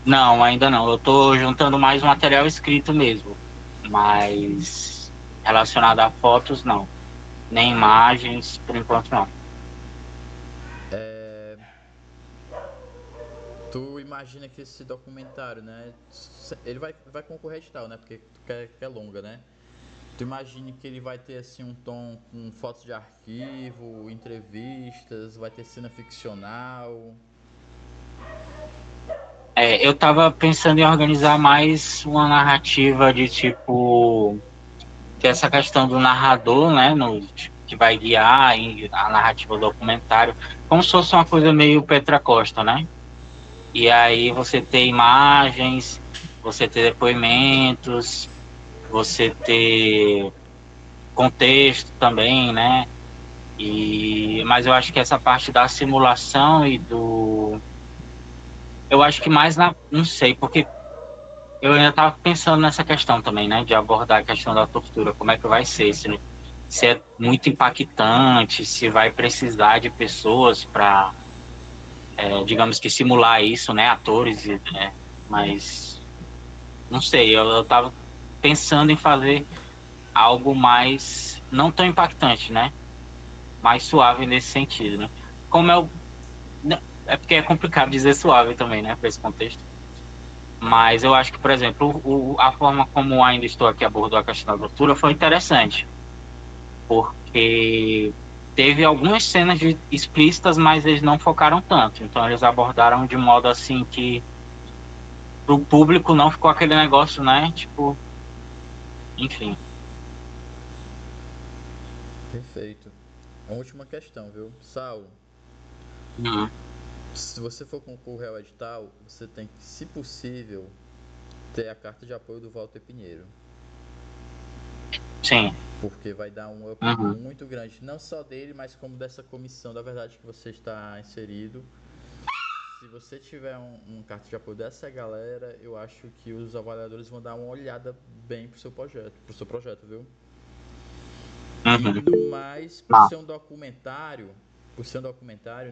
Speaker 10: Não, ainda não. Eu tô juntando mais material escrito mesmo. Mas relacionado a fotos, não. Nem imagens, por enquanto, não.
Speaker 1: Tu imagina que esse documentário, né? Ele vai concorrer a edital, né? Porque tu quer que é longa, né? Tu imagina que ele vai ter assim um tom com fotos de arquivo, entrevistas, vai ter cena ficcional.
Speaker 10: Eu tava pensando em organizar mais uma narrativa de tipo que é essa questão do narrador, né, que vai guiar a narrativa do documentário, como se fosse uma coisa meio Petra Costa, né? E aí você ter imagens, você ter depoimentos, você ter contexto também, né? Mas eu acho que essa parte da simulação eu acho que mais não sei, porque eu ainda estava pensando nessa questão também, né? De abordar a questão da tortura, como é que vai ser, se é muito impactante, se vai precisar de pessoas para, digamos que simular isso, né? Atores, mas não sei, eu estava pensando em fazer algo mais, não tão impactante, né? Mais suave nesse sentido, né? Como é porque é complicado dizer suave também, né? Para esse contexto. Mas eu acho que, por exemplo, a forma como Ainda Estou Aqui abordou a questão da tortura foi interessante, porque teve algumas cenas explícitas, mas eles não focaram tanto. Então eles abordaram de modo assim que pro público não ficou aquele negócio, né? Tipo, enfim.
Speaker 1: Perfeito. Uma última questão, viu? Saulo, se você for concorrer ao edital, você tem que, se possível, ter a carta de apoio do Walter Pinheiro.
Speaker 10: Sim.
Speaker 1: Porque vai dar um up muito grande, não só dele, mas como dessa comissão, da verdade, que você está inserido. Se você tiver um carta de apoio dessa galera, eu acho que os avaliadores vão dar uma olhada bem pro seu projeto, viu? E no mais, por ser um documentário,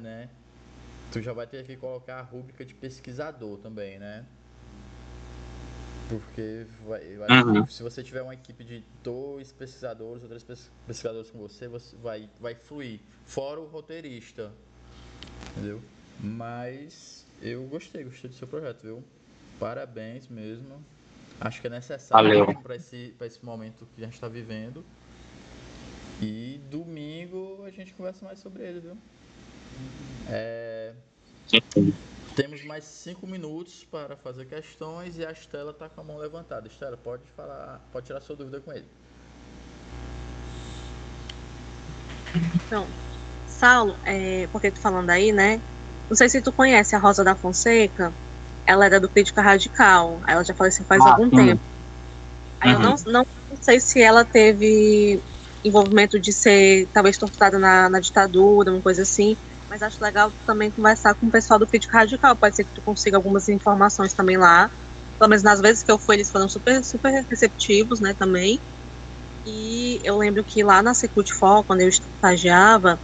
Speaker 1: né? Tu já vai ter que colocar a rúbrica de pesquisador também, né? Porque se você tiver uma equipe de 2 pesquisadores ou 3 pesquisadores com você vai fluir. Fora o roteirista, entendeu? Mas eu gostei do seu projeto, viu? Parabéns mesmo. Acho que é necessário para esse momento que a gente está vivendo. E domingo a gente conversa mais sobre ele, viu? Temos mais 5 minutos para fazer questões e a Estela está com a mão levantada. Estela, pode tirar sua dúvida com ele.
Speaker 6: Então, Saulo, porque tu falando aí, né? Não sei se tu conhece a Rosa da Fonseca. Ela era do Crítica Radical. Ela já faleceu faz algum tempo. Aí eu não sei se ela teve envolvimento de ser talvez torturada na ditadura, uma coisa assim. Mas acho legal também conversar com o pessoal do Crítica Radical. Pode ser que tu consiga algumas informações também lá. Pelo menos nas vezes que eu fui, eles foram super, super receptivos, né, também. E eu lembro que lá na Secult For, quando eu estagiava,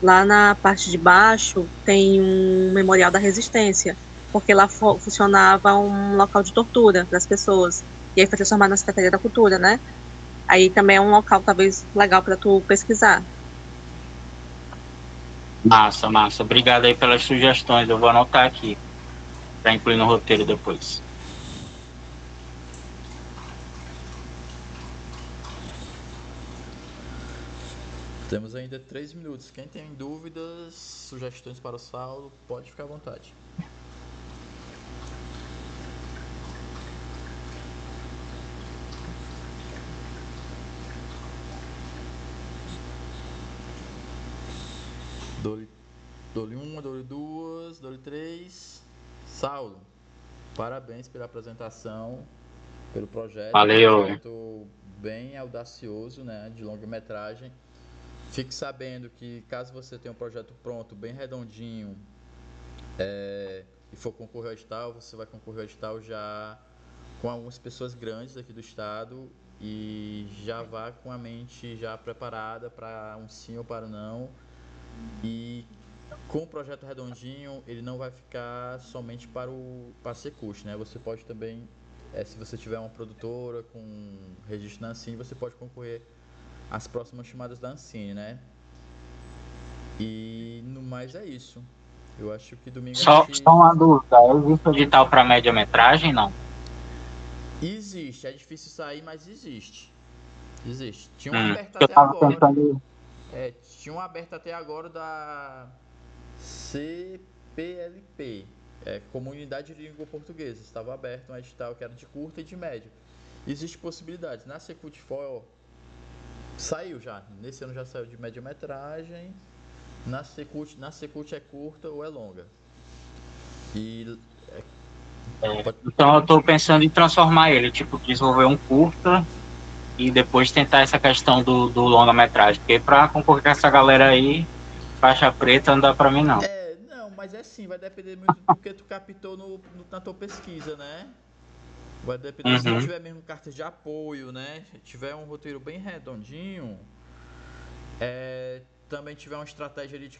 Speaker 6: lá na parte de baixo tem um memorial da resistência, porque lá funcionava um local de tortura das pessoas. E aí foi transformado na Secretaria da Cultura, né? Aí também é um local talvez legal para tu pesquisar.
Speaker 10: Massa. Obrigado aí pelas sugestões. Eu vou anotar aqui para incluir no roteiro depois.
Speaker 1: Temos ainda 3 minutos. Quem tem dúvidas, sugestões para o Saulo, pode ficar à vontade. Dou-lhe uma, dou-lhe duas, dou-lhe 3. Saulo, parabéns pela apresentação, pelo projeto.
Speaker 10: Valeu.
Speaker 1: Um projeto bem audacioso, né, de longa-metragem. Fique sabendo que caso você tenha um projeto pronto, bem redondinho, e for concorrer ao edital, você vai concorrer ao edital já com algumas pessoas grandes aqui do estado e já vá com a mente já preparada para um sim ou para um não. E com o projeto redondinho, ele não vai ficar somente para a Secult, né? Você pode também, se você tiver uma produtora com registro na Ancine, você pode concorrer às próximas chamadas da Ancine, né? E no mais é isso. Eu acho que domingo
Speaker 10: Só uma dúvida, existe edital para média-metragem, não?
Speaker 1: Existe, é difícil sair, mas existe. Tinha um aberto
Speaker 10: eu
Speaker 1: até
Speaker 10: tava
Speaker 1: agora.
Speaker 10: Pensando...
Speaker 1: Tinha um aberto até agora da CPLP, Comunidade de Língua Portuguesa. Estava aberto um edital que era de curta e de média. Existe possibilidades. Na Secult For, Saiu já. Nesse ano já saiu de média-metragem. Na Secult é curta ou é longa. E
Speaker 10: Então eu tô pensando em transformar ele, tipo, desenvolver um curta e depois tentar essa questão do longa-metragem. Porque pra concorrer com essa galera aí, faixa preta, não dá pra mim não.
Speaker 1: Não, mas é sim, vai depender muito do que tu captou na tua pesquisa, né? Vai depender se tu tiver mesmo cartas de apoio, né? Se tiver um roteiro bem redondinho, também tiver uma estratégia ali de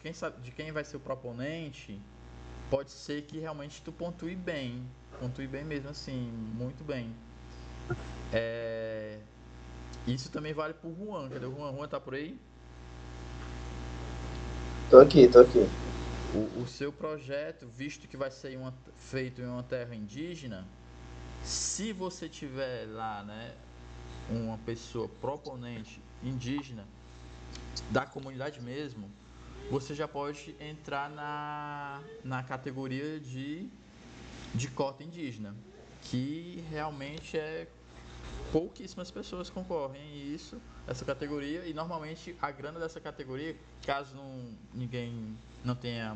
Speaker 1: quem vai ser o proponente, pode ser que realmente tu pontue bem mesmo assim, muito bem. Isso também vale pro Juan. Cadê o Juan? Juan tá por aí?
Speaker 11: Tô aqui.
Speaker 1: O seu projeto, visto que vai ser feito em uma terra indígena, se você tiver lá, né, uma pessoa proponente indígena da comunidade mesmo, você já pode entrar na categoria de cota indígena, que realmente pouquíssimas pessoas concorrem a essa categoria, e normalmente a grana dessa categoria, caso ninguém não tenha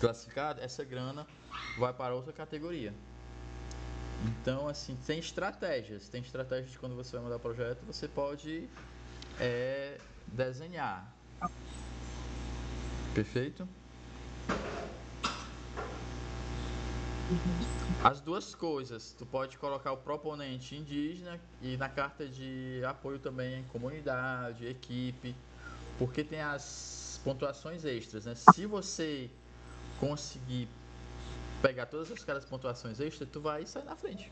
Speaker 1: classificado, essa grana vai para outra categoria. Então, assim, tem estratégias de quando você vai mandar o projeto, você pode desenhar. Perfeito? As duas coisas, tu pode colocar o proponente indígena e na carta de apoio também, comunidade, equipe, porque tem as pontuações extras, né? Se você conseguir pegar todas aquelas pontuações extras, tu vai sair na frente.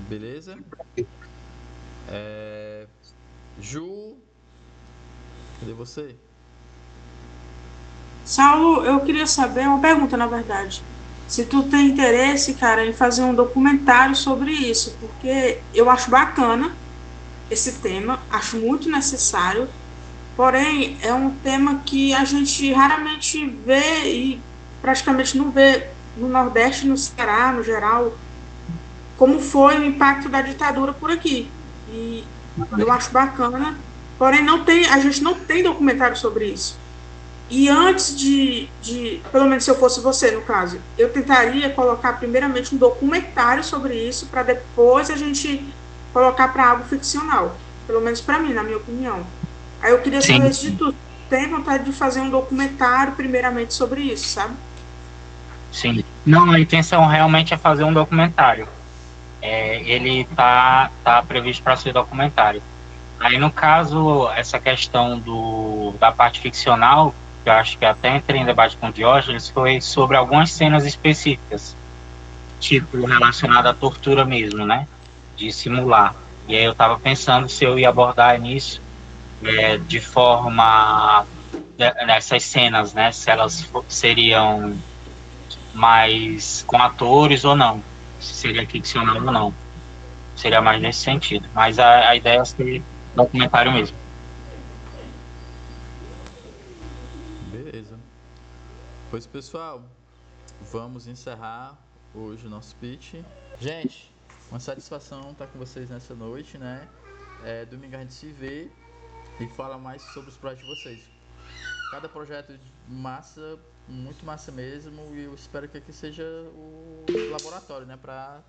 Speaker 1: Beleza? Ju, cadê você?
Speaker 2: Saulo, eu queria saber, uma pergunta na verdade, se tu tem interesse, cara, em fazer um documentário sobre isso, porque eu acho bacana esse tema, acho muito necessário, porém é um tema que a gente raramente vê e praticamente não vê no Nordeste, no Ceará, no geral, como foi o impacto da ditadura por aqui. E eu acho bacana, porém a gente não tem documentário sobre isso. E antes pelo menos se eu fosse você, no caso, eu tentaria colocar primeiramente um documentário sobre isso, para depois a gente colocar para algo ficcional. Pelo menos para mim, na minha opinião. Aí eu queria saber se tu tem vontade de fazer um documentário primeiramente sobre isso, sabe?
Speaker 10: Sim. Não, a intenção realmente é fazer um documentário. Ele tá previsto para ser documentário. Aí, no caso, essa questão da parte ficcional, que eu acho que até entrei em debate com o Diógenes, foi sobre algumas cenas específicas, tipo, relacionada à tortura mesmo, né? De simular. E aí eu estava pensando se eu ia abordar nisso de forma... nessas cenas, né? Se elas seriam mais com atores ou não. Se seria ficcional ou não. Seria mais nesse sentido. Mas a ideia é ser documentário mesmo.
Speaker 1: Beleza. Pois, pessoal, vamos encerrar hoje o nosso pitch. Gente, uma satisfação estar com vocês nessa noite, né? Domingo a gente se vê e fala mais sobre os projetos de vocês. Cada projeto massa, muito massa mesmo, e eu espero que aqui seja o laboratório, né, para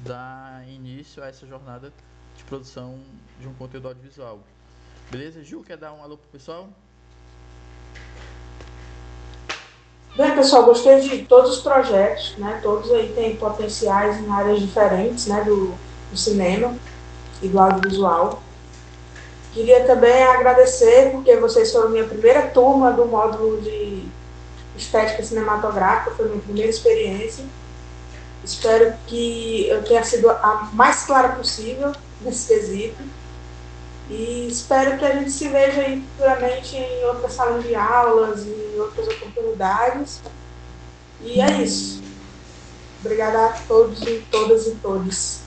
Speaker 1: dar início a essa jornada de produção de um conteúdo audiovisual. Beleza? Ju, quer dar um alô pro pessoal?
Speaker 2: Bem, pessoal, gostei de todos os projetos, né? Todos aí têm potenciais em áreas diferentes, né, do cinema e do audiovisual. Queria também agradecer, porque vocês foram minha primeira turma do módulo de estética cinematográfica, foi minha primeira experiência. Espero que eu tenha sido a mais clara possível nesse quesito. E espero que a gente se veja aí futuramente em outras salas de aulas e em outras oportunidades. E é isso. Obrigada a todos e todas e todos.